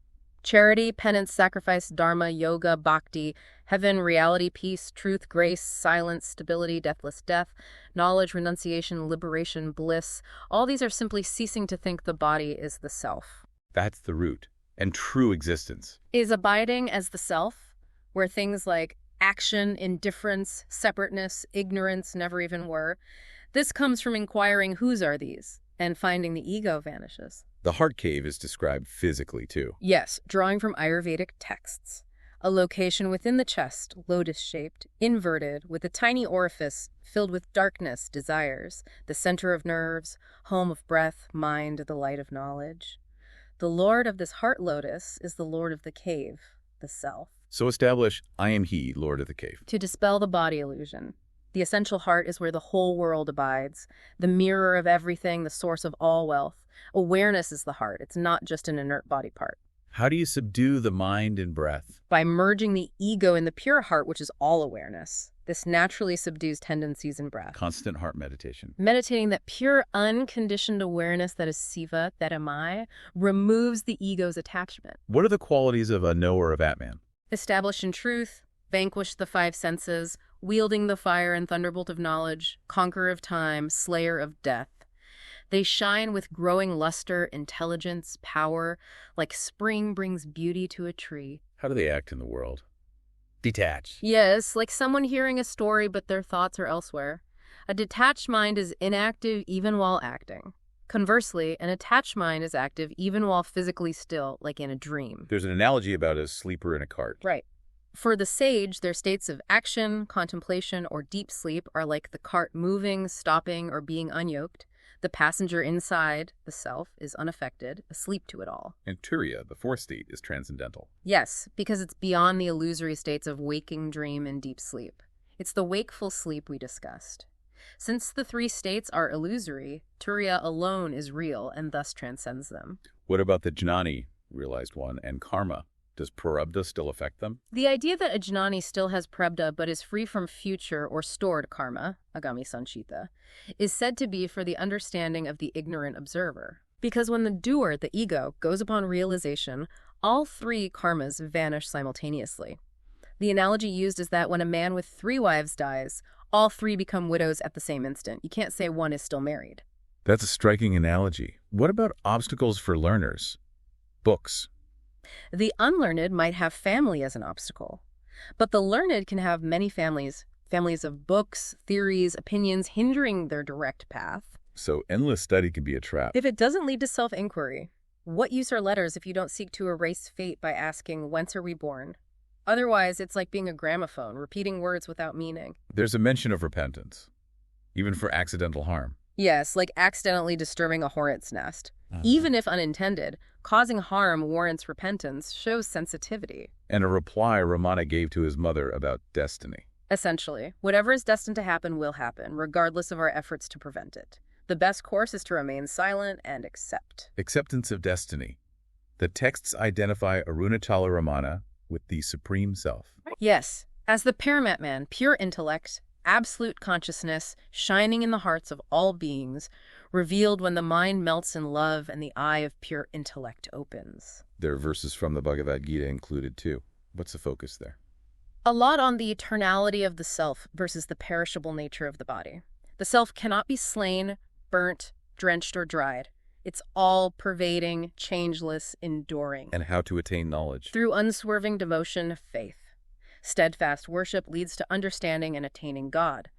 Charity, penance, sacrifice, dharma, yoga, bhakti, heaven, reality, peace, truth, grace, silence, stability, deathless death, knowledge, renunciation, liberation, bliss. All these are simply ceasing to think the body is the self. That's the root and true existence. Is abiding as the self, where things like action, indifference, separateness, ignorance never even were. This comes from inquiring whose are these, and finding the ego vanishes. The heart cave is described physically, too. Yes, drawing from Ayurvedic texts. A location within the chest, lotus-shaped, inverted, with a tiny orifice filled with darkness, desires, the center of nerves, home of breath, mind, the light of knowledge. The lord of this heart lotus is the lord of the cave, the self. So establish, I am he, Lord of the cave. To dispel the body illusion. The essential heart is where the whole world abides, the mirror of everything, the source of all wealth. Awareness is the heart. It's not just an inert body part. How do you subdue the mind and breath? By merging the ego in the pure heart, which is all awareness. This naturally subdues tendencies in breath. Constant heart meditation. Meditating that pure, unconditioned awareness that is Siva, that am I, removes the ego's attachment. What are the qualities of a knower of Atman? Established in truth, vanquish the five senses, wielding the fire and thunderbolt of knowledge, conqueror of time, slayer of death. They shine with growing luster, intelligence, power, like spring brings beauty to a tree. How do they act in the world? Detach. Yes, like someone hearing a story but their thoughts are elsewhere. A detached mind is inactive even while acting. Conversely, an attached mind is active even while physically still, like in a dream. There's an analogy about a sleeper in a cart. Right. For the sage, their states of action, contemplation, or deep sleep are like the cart moving, stopping, or being unyoked. The passenger inside, the self, is unaffected, asleep to it all. And Turiya, the fourth state, is transcendental. Yes, because it's beyond the illusory states of waking, dream, and deep sleep. It's the wakeful sleep we discussed. Since the three states are illusory, Turiya alone is real and thus transcends them. What about the jnani, realized one, and karma? Does prarabdha still affect them? The idea that a jnani still has prarabdha but is free from future or stored karma, agami sanchita, is said to be for the understanding of the ignorant observer. Because when the doer, the ego, goes upon realization, all three karmas vanish simultaneously. The analogy used is that when a man with 3 wives dies, all 3 become widows at the same instant. You can't say one is still married. That's a striking analogy. What about obstacles for learners? Books. The unlearned might have family as an obstacle, but the learned can have many families of books, theories, opinions hindering their direct path. So endless study can be a trap. If it doesn't lead to self-inquiry, what use are letters if you don't seek to erase fate by asking, whence are we born? Otherwise, it's like being a gramophone, repeating words without meaning. There's a mention of repentance, even for accidental harm. Yes, like accidentally disturbing a hornet's nest. Even if unintended, causing harm warrants repentance, shows sensitivity. And a reply Ramana gave to his mother about destiny. Essentially, whatever is destined to happen will happen, regardless of our efforts to prevent it. The best course is to remain silent and accept. Acceptance of destiny. The texts identify Arunachala Ramana with the Supreme Self. Yes, as the paramount man, pure intellect, absolute consciousness, shining in the hearts of all beings, revealed when the mind melts in love and the eye of pure intellect opens. There are verses from the Bhagavad Gita included too. What's the focus there? A lot on the eternality of the self versus the perishable nature of the body. The self cannot be slain, burnt, drenched, or dried. It's all-pervading, changeless, enduring. And how to attain knowledge. Through unswerving devotion, faith. Steadfast worship leads to understanding and attaining God.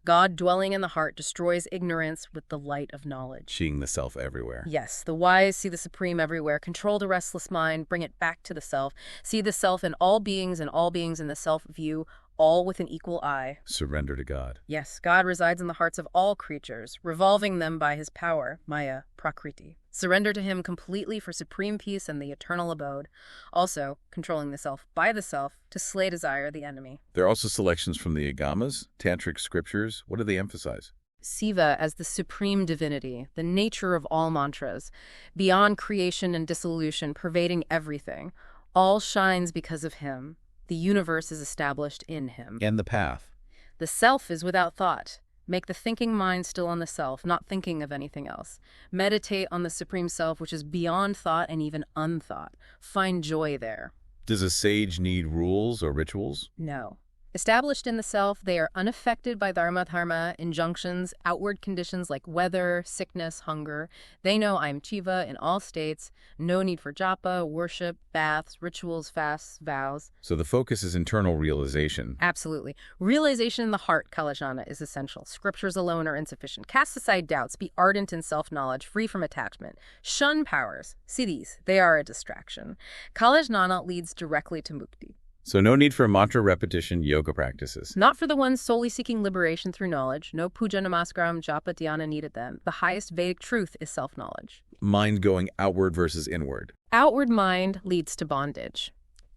God dwelling in the heart destroys ignorance with the light of knowledge. Seeing the self everywhere. Yes, the wise see the supreme everywhere. Control the restless mind, bring it back to the self. See the self in all beings and all beings in the self view, all with an equal eye. Surrender to God. Yes, God resides in the hearts of all creatures, revolving them by his power, Maya, Prakriti. Surrender to him completely for supreme peace and the eternal abode. Also, controlling the self by the self to slay desire, the enemy. There are also selections from the Agamas, Tantric scriptures. What do they emphasize? Siva as the supreme divinity, the nature of all mantras, beyond creation and dissolution, pervading everything. All shines because of him. The universe is established in him. And the path. The self is without thought. Make the thinking mind still on the self, not thinking of anything else. Meditate on the Supreme Self, which is beyond thought and even unthought. Find joy there. Does a sage need rules or rituals? No. Established in the self, they are unaffected by dharma, injunctions, outward conditions like weather, sickness, hunger. They know I'm Chiva in all states. No need for japa, worship, baths, rituals, fasts, vows. So the focus is internal realization. Absolutely. Realization in the heart, Kalajana, is essential. Scriptures alone are insufficient. Cast aside doubts. Be ardent in self-knowledge, free from attachment. Shun powers. Siddhis. They are a distraction. Kalajnana leads directly to mukti. So no need for mantra repetition, yoga practices. Not for the ones solely seeking liberation through knowledge. No puja namaskaram, japa, dhyana needed then. The highest Vedic truth is self-knowledge. Mind going outward versus inward. Outward mind leads to bondage.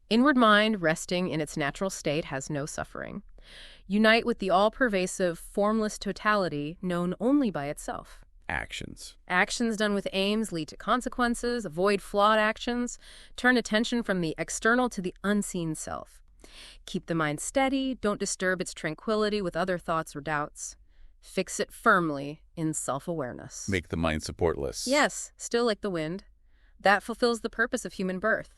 Inward mind, resting in its natural state, has no suffering. Unite with the all-pervasive, formless totality known only by itself. Actions. Actions done with aims lead to consequences. Avoid flawed actions. Turn attention from the external to the unseen self. Keep the mind steady. Don't disturb its tranquility with other thoughts or doubts. Fix it firmly in self-awareness. Make the mind supportless. Yes, still like the wind. That fulfills the purpose of human birth.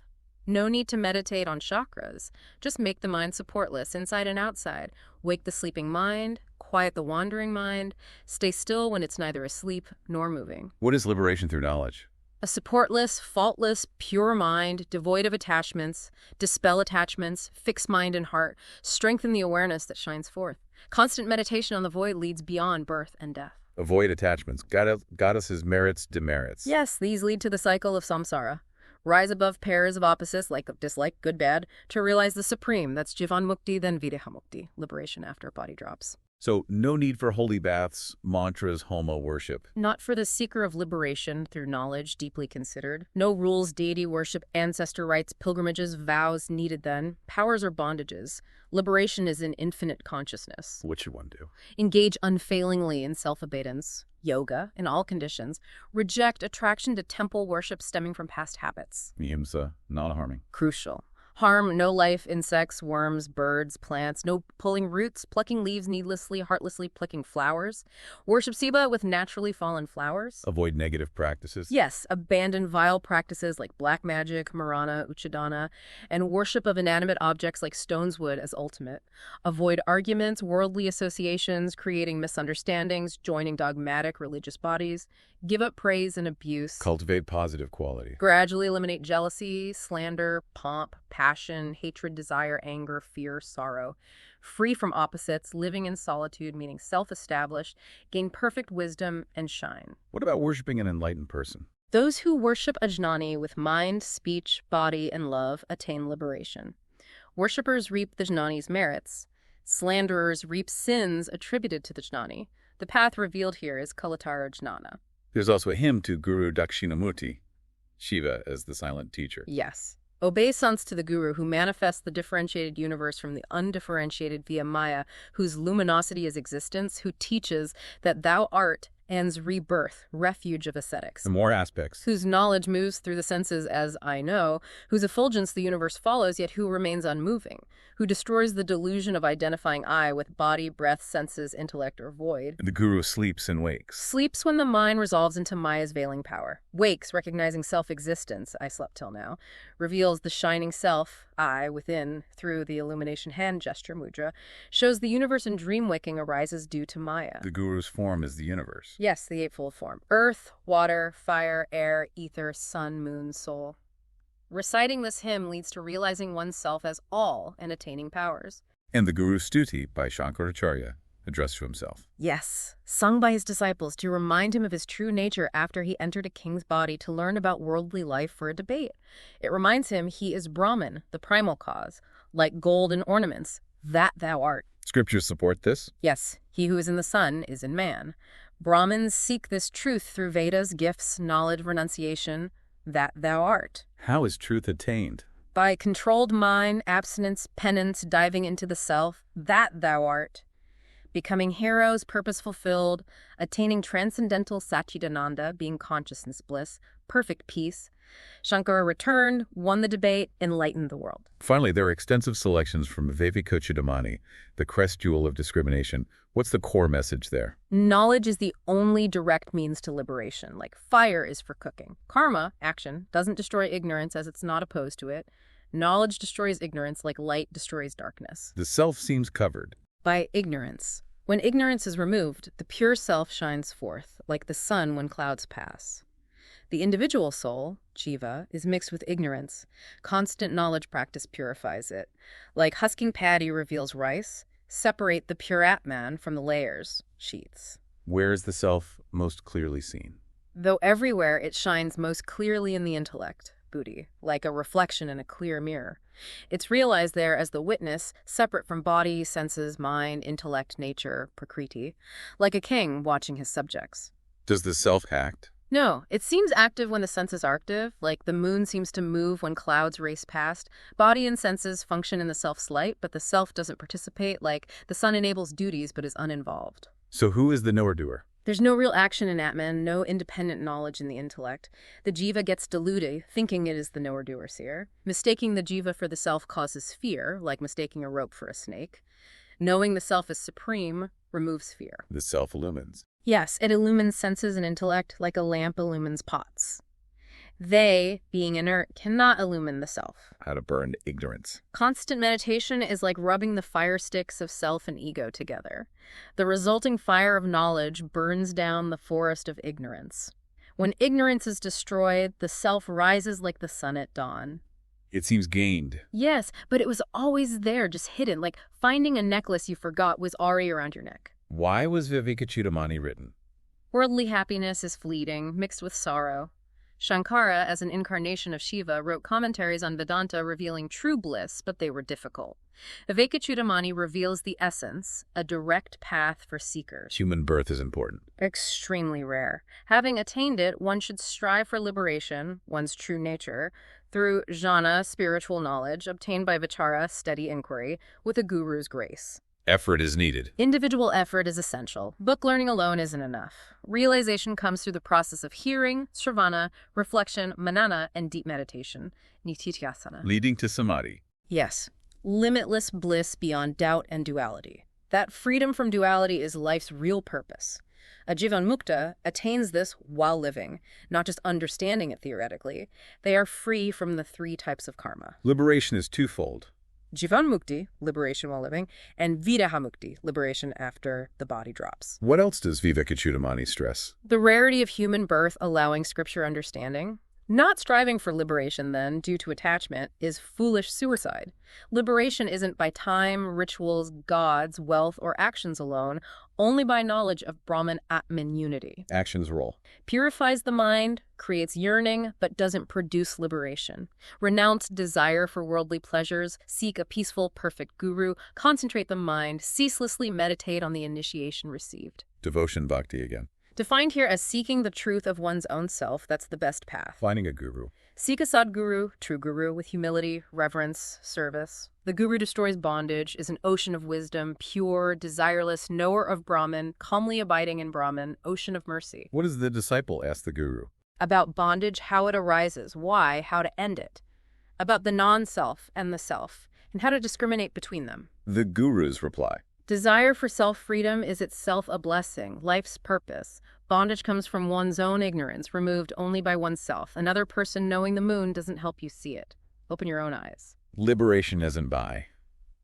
No need to meditate on chakras. Just make the mind supportless, inside and outside. Wake the sleeping mind, quiet the wandering mind, stay still when it's neither asleep nor moving. What is liberation through knowledge? A supportless, faultless, pure mind, devoid of attachments, dispel attachments, fix mind and heart, strengthen the awareness that shines forth. Constant meditation on the void leads beyond birth and death. Avoid attachments. Goddess's merits, demerits. Yes, these lead to the cycle of samsara. Rise above pairs of opposites like dislike, good, bad, to realize the supreme. That's Jivan Mukti, then Videha Mukti, liberation after body drops. So no need for holy baths, mantras, homo worship. Not for the seeker of liberation through knowledge deeply considered. No rules, deity worship, ancestor rites, pilgrimages, vows needed then. Powers or bondages. Liberation is in infinite consciousness. What should one do? Engage unfailingly in self-abeyance, yoga, in all conditions. Reject attraction to temple worship stemming from past habits. Ahimsa, non-harming. Crucial. Harm no life, insects, worms, birds, plants. No pulling roots, plucking leaves needlessly, heartlessly plucking flowers. Worship Siva with naturally fallen flowers. Avoid negative practices. Yes, abandon vile practices like black magic, marana, uchadana, and worship of inanimate objects like stones would as ultimate. Avoid arguments, worldly associations, creating misunderstandings, joining dogmatic religious bodies. Give up praise and abuse. Cultivate positive quality. Gradually eliminate jealousy, slander, pomp, passion, hatred, desire, anger, fear, sorrow. Free from opposites, living in solitude, meaning self-established, gain perfect wisdom and shine. What about worshiping an enlightened person? Those who worship Ajnani with mind, speech, body, and love attain liberation. Worshippers reap the Jnani's merits. Slanderers reap sins attributed to the Jnani. The path revealed here is Kalatara Jnana. There's also a hymn to Guru Dakshinamurti, Shiva as the silent teacher. Yes. Obeisance to the Guru who manifests the differentiated universe from the undifferentiated via Maya, whose luminosity is existence, who teaches that thou art and's rebirth, refuge of ascetics. And more aspects. Whose knowledge moves through the senses as I know, whose effulgence the universe follows, yet who remains unmoving, who destroys the delusion of identifying I with body, breath, senses, intellect, or void. The Guru sleeps and wakes. Sleeps when the mind resolves into Maya's veiling power. Wakes, recognizing self-existence, I slept till now. Reveals the shining self, I, within, through the illumination hand gesture, mudra. Shows the universe in dream waking arises due to Maya. The Guru's form is the universe. Yes, the eightfold form. Earth, water, fire, air, ether, sun, moon, soul. Reciting this hymn leads to realizing oneself as all and attaining powers. And the Guru's Stuti by Shankaracharya, addressed to himself. Yes, sung by his disciples to remind him of his true nature after he entered a king's body to learn about worldly life for a debate. It reminds him he is Brahman, the primal cause, like gold and ornaments, that thou art. Scriptures support this? Yes, he who is in the sun is in man. Brahmins seek this truth through Vedas, gifts, knowledge, renunciation, that thou art. How is truth attained? By controlled mind, abstinence, penance, diving into the self, that thou art. Becoming heroes, purpose fulfilled, attaining transcendental Satchidananda, being consciousness bliss, perfect peace, Shankara returned, won the debate, enlightened the world. Finally, there are extensive selections from Vivekachudamani, the crest jewel of discrimination. What's the core message there? Knowledge is the only direct means to liberation, like fire is for cooking. Karma, action, doesn't destroy ignorance as it's not opposed to it. Knowledge destroys ignorance like light destroys darkness. The self seems covered. By ignorance. When ignorance is removed, the pure self shines forth, like the sun when clouds pass. The individual soul, jiva, is mixed with ignorance. Constant knowledge practice purifies it. Like husking paddy reveals rice, separate the pure Atman from the layers, sheaths. Where is the self most clearly seen? Though everywhere it shines most clearly in the intellect, buddhi, like a reflection in a clear mirror. It's realized there as the witness, separate from body, senses, mind, intellect, nature, prakriti, like a king watching his subjects. Does the self act? No, it seems active when the senses are active, like the moon seems to move when clouds race past. Body and senses function in the self's light, but the self doesn't participate, like the sun enables duties but is uninvolved. So who is the knower-doer? There's no real action in Atman, no independent knowledge in the intellect. The jiva gets deluded, thinking it is the knower-doer seer. Mistaking the jiva for the self causes fear, like mistaking a rope for a snake. Knowing the self is supreme removes fear. The self illumines. Yes, it illumines senses and intellect like a lamp illumines pots. They, being inert, cannot illumine the self. How to burn ignorance. Constant meditation is like rubbing the fire sticks of self and ego together. The resulting fire of knowledge burns down the forest of ignorance. When ignorance is destroyed, the self rises like the sun at dawn. It seems gained. Yes, but it was always there, just hidden, like finding a necklace you forgot was already around your neck. Why was Vivekachudamani written? Worldly happiness is fleeting, mixed with sorrow. Shankara, as an incarnation of Shiva, wrote commentaries on Vedanta revealing true bliss, but they were difficult. Vivekachudamani reveals the essence, a direct path for seekers. Human birth is important. Extremely rare. Having attained it, one should strive for liberation, one's true nature, through jnana, spiritual knowledge, obtained by vichara, steady inquiry, with a guru's grace. Effort is needed. Individual effort is essential. Book learning alone isn't enough. Realization comes through the process of hearing, sravana, reflection, manana, and deep meditation, nitityasana. Leading to samadhi. Yes, limitless bliss beyond doubt and duality. That freedom from duality is life's real purpose. A Jivan Mukta attains this while living, not just understanding it theoretically. They are free from the three types of karma. Liberation is twofold. Jivan Mukti, liberation while living, and Videha Mukti, liberation after the body drops. What else does Vivekachudamani stress? The rarity of human birth allowing scripture understanding. Not striving for liberation, then, due to attachment, is foolish suicide. Liberation isn't by time, rituals, gods, wealth, or actions alone, only by knowledge of Brahman Atman unity. Action's role. Purifies the mind, creates yearning, but doesn't produce liberation. Renounce desire for worldly pleasures, seek a peaceful, perfect guru, concentrate the mind, ceaselessly meditate on the initiation received. Devotion bhakti again. Defined here as seeking the truth of one's own self, that's the best path. Finding a guru. Seek a sadguru, true guru, with humility, reverence, service. The guru destroys bondage, is an ocean of wisdom, pure, desireless, knower of Brahman, calmly abiding in Brahman, ocean of mercy. What does the disciple ask the guru? About bondage, how it arises, why, how to end it. About the non-self and the self, and how to discriminate between them. The guru's reply. Desire for self-freedom is itself a blessing, life's purpose. Bondage comes from one's own ignorance, removed only by oneself. Another person knowing the moon doesn't help you see it. Open your own eyes. Liberation isn't by.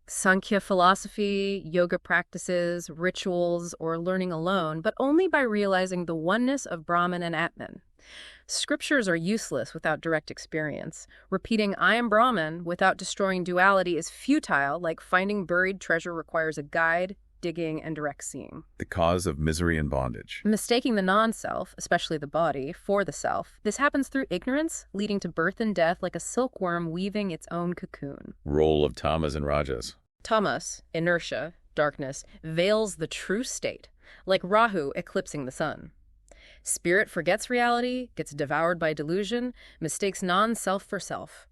Sankhya philosophy, yoga practices, rituals, or learning alone, but only by realizing the oneness of Brahman and Atman. Scriptures are useless without direct experience. Repeating I am Brahman without destroying duality is futile, like finding buried treasure requires a guide, digging, and direct seeing. The cause of misery and bondage. Mistaking the non-self, especially the body, for the self. This happens through ignorance, leading to birth and death like a silkworm weaving its own cocoon. Role of tamas and rajas. Tamas, inertia, darkness, veils the true state, like Rahu eclipsing the sun. Spirit forgets reality, gets devoured by delusion, mistakes non-self for self.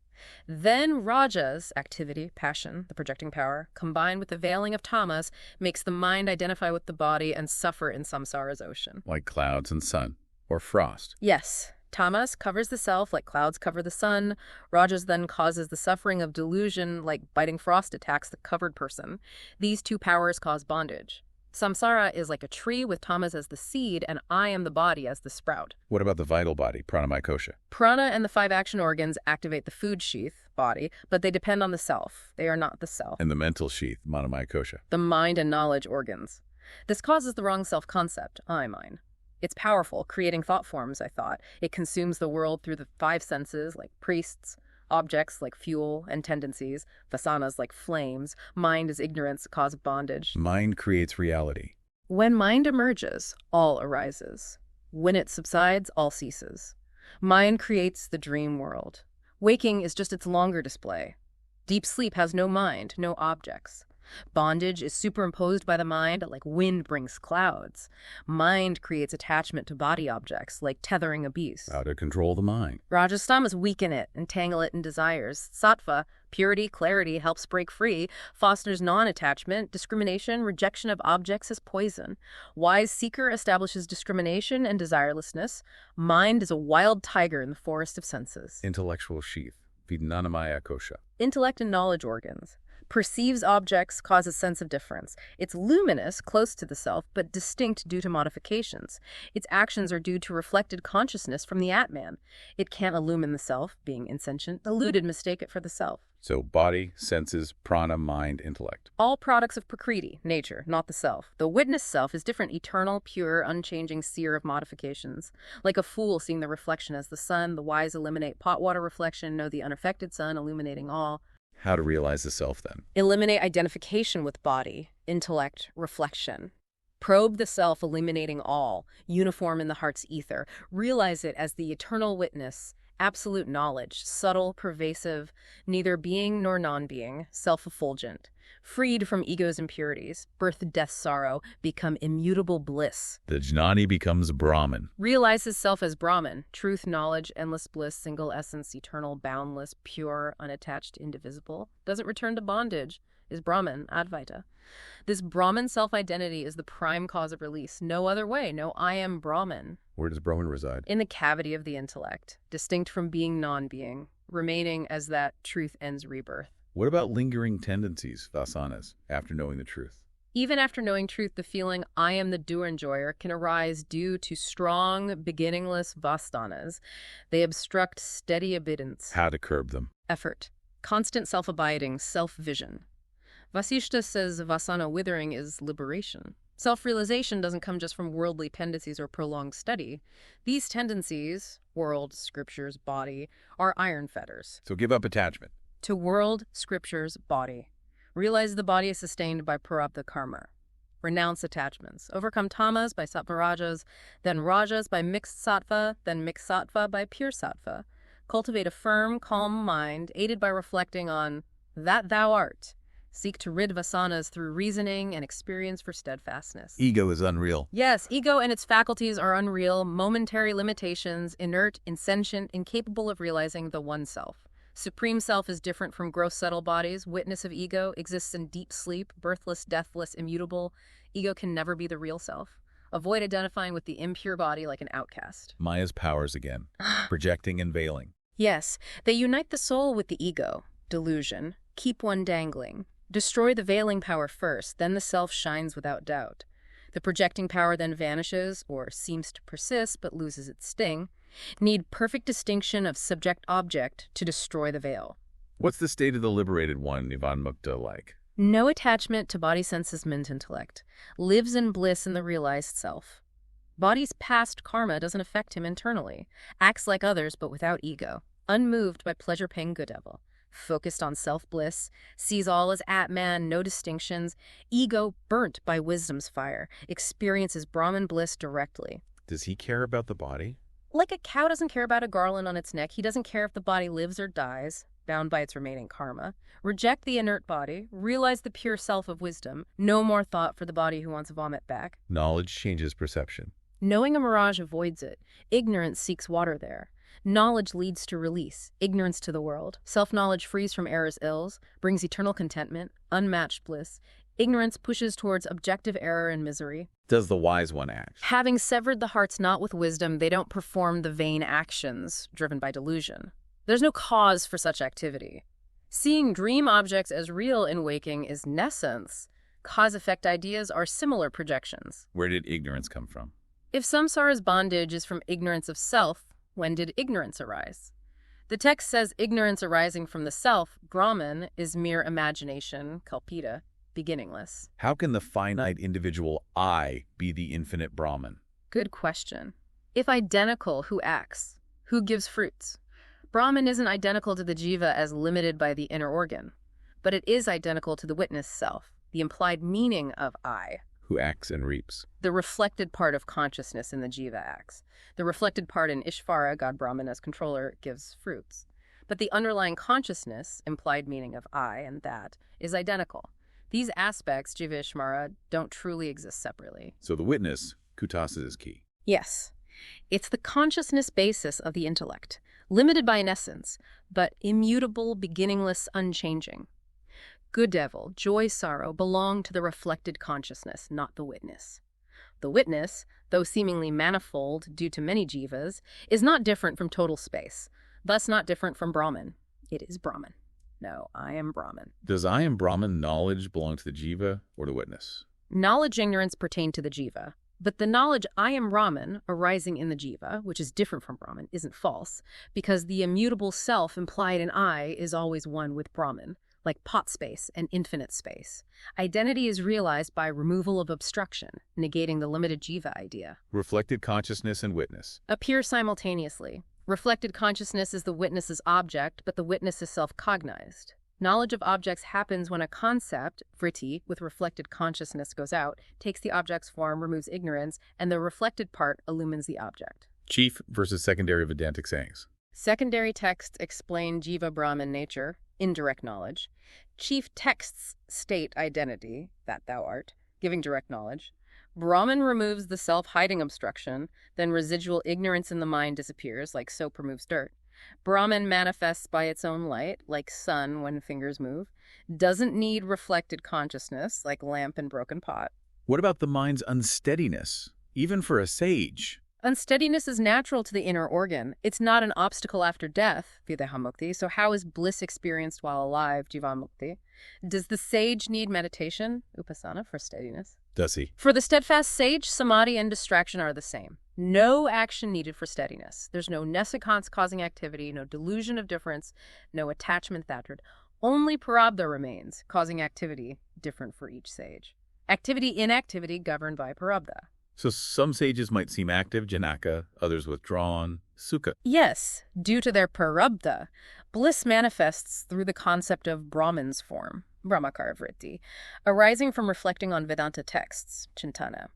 Then Rajas, activity, passion, the projecting power, combined with the veiling of tamas, makes the mind identify with the body and suffer in samsara's ocean. Like clouds and sun. Or frost. Yes, Tamas covers the self like clouds cover the sun. Rajas then causes the suffering of delusion like biting frost attacks the covered person. These two powers cause bondage. Samsara is like a tree with tamas as the seed and I am the body as the sprout. What about the vital body, pranamaya kosha? Prana and the 5 action organs activate the food sheath, body, but they depend on the self. They are not the self. And the mental sheath, manomaya kosha? The mind and knowledge organs. This causes the wrong self-concept, I-mine. It's powerful, creating thought forms, I thought. It consumes the world through the 5 senses, like priests, objects like fuel and tendencies, vasanas like flames, mind is ignorance, cause of bondage. Mind creates reality. When mind emerges, all arises. When it subsides, all ceases. Mind creates the dream world. Waking is just its longer display. Deep sleep has no mind, no objects. Bondage is superimposed by the mind like wind brings clouds. Mind creates attachment to body objects like tethering a beast. How to control the mind. Rajas tamas weaken it, entangle it in desires. Sattva, purity, clarity, helps break free, fosters non-attachment. Discrimination, rejection of objects is poison. Wise seeker establishes discrimination and desirelessness. Mind is a wild tiger in the forest of senses. Intellectual sheath, vijnanamaya kosha. Intellect and knowledge organs. Perceives objects, causes sense of difference. It's luminous, close to the self, but distinct due to modifications. Its actions are due to reflected consciousness from the Atman. It can't illumine the self, being insentient. Deluded mistake it for the self. So body, senses, prana, mind, intellect. All products of Prakriti, nature, not the self. The witness self is different, eternal, pure, unchanging seer of modifications. Like a fool seeing the reflection as the sun, the wise eliminate pot water reflection, know the unaffected sun, illuminating all. How to realize the self, then? Eliminate identification with body, intellect, reflection. Probe the self, eliminating all, uniform in the heart's ether. Realize it as the eternal witness, absolute knowledge, subtle, pervasive, neither being nor non-being, self-effulgent. Freed from ego's impurities, birth, death, sorrow, become immutable bliss. The jnani becomes Brahman. Realizes self as Brahman, truth, knowledge, endless bliss, single essence, eternal, boundless, pure, unattached, indivisible. Doesn't return to bondage, is Brahman, Advaita. This Brahman self-identity is the prime cause of release. No other way, no I am Brahman. Where does Brahman reside? In the cavity of the intellect, distinct from being non-being, remaining as that truth ends rebirth. What about lingering tendencies, vasanas, after knowing the truth? Even after knowing truth, the feeling I am the doer-enjoyer can arise due to strong, beginningless vasanas. They obstruct steady abidance. How to curb them? Effort. Constant self-abiding, self-vision. Vasishta says vasana withering is liberation. Self-realization doesn't come just from worldly tendencies or prolonged study. These tendencies, world, scriptures, body, are iron fetters. So give up attachment. To world, scriptures, body. Realize the body is sustained by prarabdha karma. Renounce attachments. Overcome tamas by sattva rajas, then rajas by mixed sattva, then mixed sattva by pure sattva. Cultivate a firm, calm mind, aided by reflecting on that thou art. Seek to rid vasanas through reasoning and experience for steadfastness. Ego is unreal. Yes, ego and its faculties are unreal, momentary limitations, inert, insentient, incapable of realizing the one self. Supreme self is different from gross subtle bodies. Witness of ego exists in deep sleep, birthless, deathless, immutable. Ego can never be the real self. Avoid identifying with the impure body like an outcast. Maya's powers again, projecting and veiling. Yes, they unite the soul with the ego, delusion, keep one dangling. Destroy the veiling power first, then the self shines without doubt. The projecting power then vanishes, or seems to persist but loses its sting. Need perfect distinction of subject-object to destroy the veil. What's the state of the liberated one, Nivan Mukta, like? No attachment to body, senses, mind, intellect. Lives in bliss in the realized self. Body's past karma doesn't affect him internally. Acts like others but without ego. Unmoved by pleasure, pain, good evil. Focused on self-bliss. Sees all as Atman, no distinctions. Ego burnt by wisdom's fire. Experiences Brahman bliss directly. Does he care about the body? Like a cow doesn't care about a garland on its neck, he doesn't care if the body lives or dies, bound by its remaining karma. Reject the inert body, realize the pure self of wisdom. No more thought for the body who wants vomit back. Knowledge changes perception. Knowing a mirage avoids it. Ignorance seeks water there. Knowledge leads to release, ignorance to the world. Self-knowledge frees from error's ills, brings eternal contentment, unmatched bliss. Ignorance pushes towards objective error and misery. Does the wise one act? Having severed the heart's knot with wisdom, they don't perform the vain actions driven by delusion. There's no cause for such activity. Seeing dream objects as real in waking is nescience. Cause-effect ideas are similar projections. Where did ignorance come from? If samsara's bondage is from ignorance of self, when did ignorance arise? The text says ignorance arising from the self, Brahman, is mere imagination, kalpita, beginningless. How can the finite individual I be the infinite Brahman? Good question. If identical, who acts? Who gives fruits? Brahman isn't identical to the jiva as limited by the inner organ, but it is identical to the witness self, the implied meaning of I. Who acts and reaps? The reflected part of consciousness in the jiva acts. The reflected part in Ishvara, God Brahman as controller, gives fruits. But the underlying consciousness, implied meaning of I and that, is identical. These aspects, jiva ishvara, don't truly exist separately. So the witness, kutasa, is key. Yes. It's the consciousness basis of the intellect, limited by an essence, but immutable, beginningless, unchanging. Good devil, joy, sorrow belong to the reflected consciousness, not the witness. The witness, though seemingly manifold due to many jivas, is not different from total space, thus not different from Brahman. It is Brahman. No, I am Brahman. Does I am Brahman knowledge belong to the jiva or the witness? Knowledge ignorance pertain to the jiva, but the knowledge I am Brahman arising in the jiva, which is different from Brahman, isn't false, because the immutable self implied in I is always one with Brahman, like pot space and infinite space. Identity is realized by removal of obstruction, negating the limited jiva idea. Reflected consciousness and witness appear simultaneously. Reflected consciousness is the witness's object, but the witness is self-cognized. Knowledge of objects happens when a concept, vritti, with reflected consciousness goes out, takes the object's form, removes ignorance, and the reflected part illumines the object. Chief versus secondary Vedantic sayings. Secondary texts explain jiva Brahman nature, indirect knowledge. Chief texts state identity, that thou art, giving direct knowledge. Brahman removes the self-hiding obstruction, then residual ignorance in the mind disappears, like soap removes dirt. Brahman manifests by its own light, like sun when fingers move. Doesn't need reflected consciousness, like lamp in broken pot. What about the mind's unsteadiness, even for a sage? Unsteadiness is natural to the inner organ. It's not an obstacle after death, videhamukti. So how is bliss experienced while alive, jivanmukti? Does the sage need meditation, upasana, for steadiness? Does he? For the steadfast sage, samadhi and distraction are the same. No action needed for steadiness. There's no nesicance causing activity, no delusion of difference, no attachment thatred. Only parabdha remains, causing activity different for each sage. Activity-inactivity governed by parabdha. So some sages might seem active, janaka, others withdrawn, sukha. Yes, due to their parabdha, bliss manifests through the concept of Brahman's form, brahmakara vritti, arising from reflecting on Vedanta texts, chintana.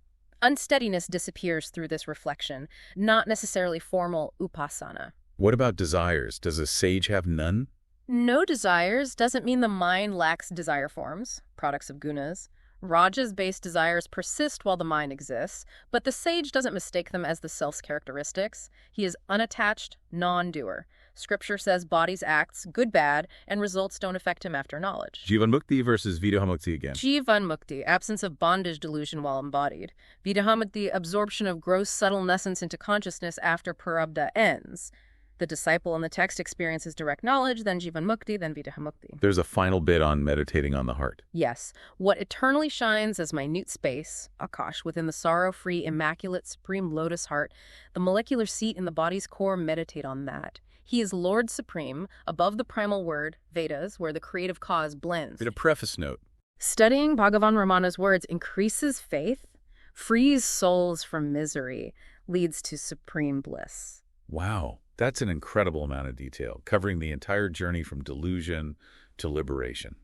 Unsteadiness disappears through this reflection, not necessarily formal upasana. What about desires? Does a sage have none? No desires doesn't mean the mind lacks desire forms, products of gunas. Rajas-based desires persist while the mind exists, but the sage doesn't mistake them as the self's characteristics. He is unattached, non-doer. Scripture says body's acts, good, bad, and results don't affect him after knowledge. Jivanmukti versus videhamukti again. Jivanmukti, absence of bondage delusion while embodied. Videhamukti, absorption of gross subtle essence into consciousness after parabdha ends. The disciple in the text experiences direct knowledge, then jivanmukti, then videhamukti. There's a final bit on meditating on the heart. Yes. What eternally shines as minute space, akash, within the sorrow-free, immaculate, supreme lotus heart, the molecular seat in the body's core, meditate on that. He is Lord Supreme, above the primal word, Vedas, where the creative cause blends. In a preface note. Studying Bhagavan Ramana's words increases faith, frees souls from misery, leads to supreme bliss. Wow. That's an incredible amount of detail, covering the entire journey from delusion to liberation.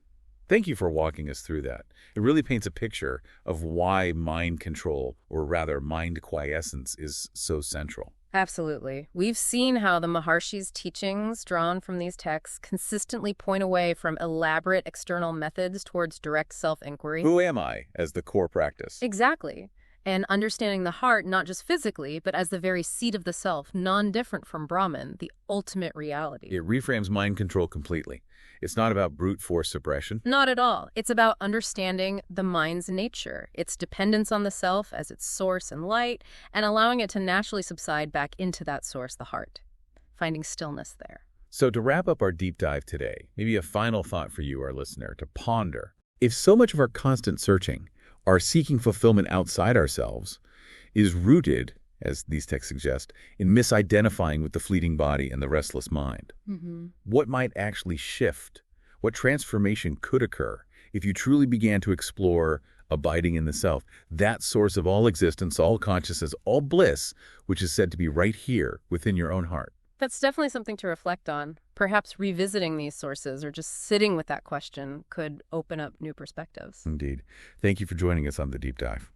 Thank you for walking us through that. It really paints a picture of why mind control, or rather mind quiescence, is so central. Absolutely. We've seen how the Maharshi's teachings drawn from these texts consistently point away from elaborate external methods towards direct self-inquiry. Who am I as the core practice? Exactly. And understanding the heart not just physically, but as the very seat of the self, non-different from Brahman, the ultimate reality. It reframes mind control completely. It's not about brute force suppression. Not at all. It's about understanding the mind's nature, its dependence on the self as its source and light, and allowing it to naturally subside back into that source, the heart, finding stillness there. So to wrap up our deep dive today, maybe a final thought for you, our listener, to ponder. If so much of our constant searching, our seeking fulfillment outside ourselves, is rooted, as these texts suggest, in misidentifying with the fleeting body and the restless mind, what might actually shift? What transformation could occur if you truly began to explore abiding in the self, that source of all existence, all consciousness, all bliss, which is said to be right here within your own heart? That's definitely something to reflect on. Perhaps revisiting these sources or just sitting with that question could open up new perspectives. Indeed. Thank you for joining us on The Deep Dive.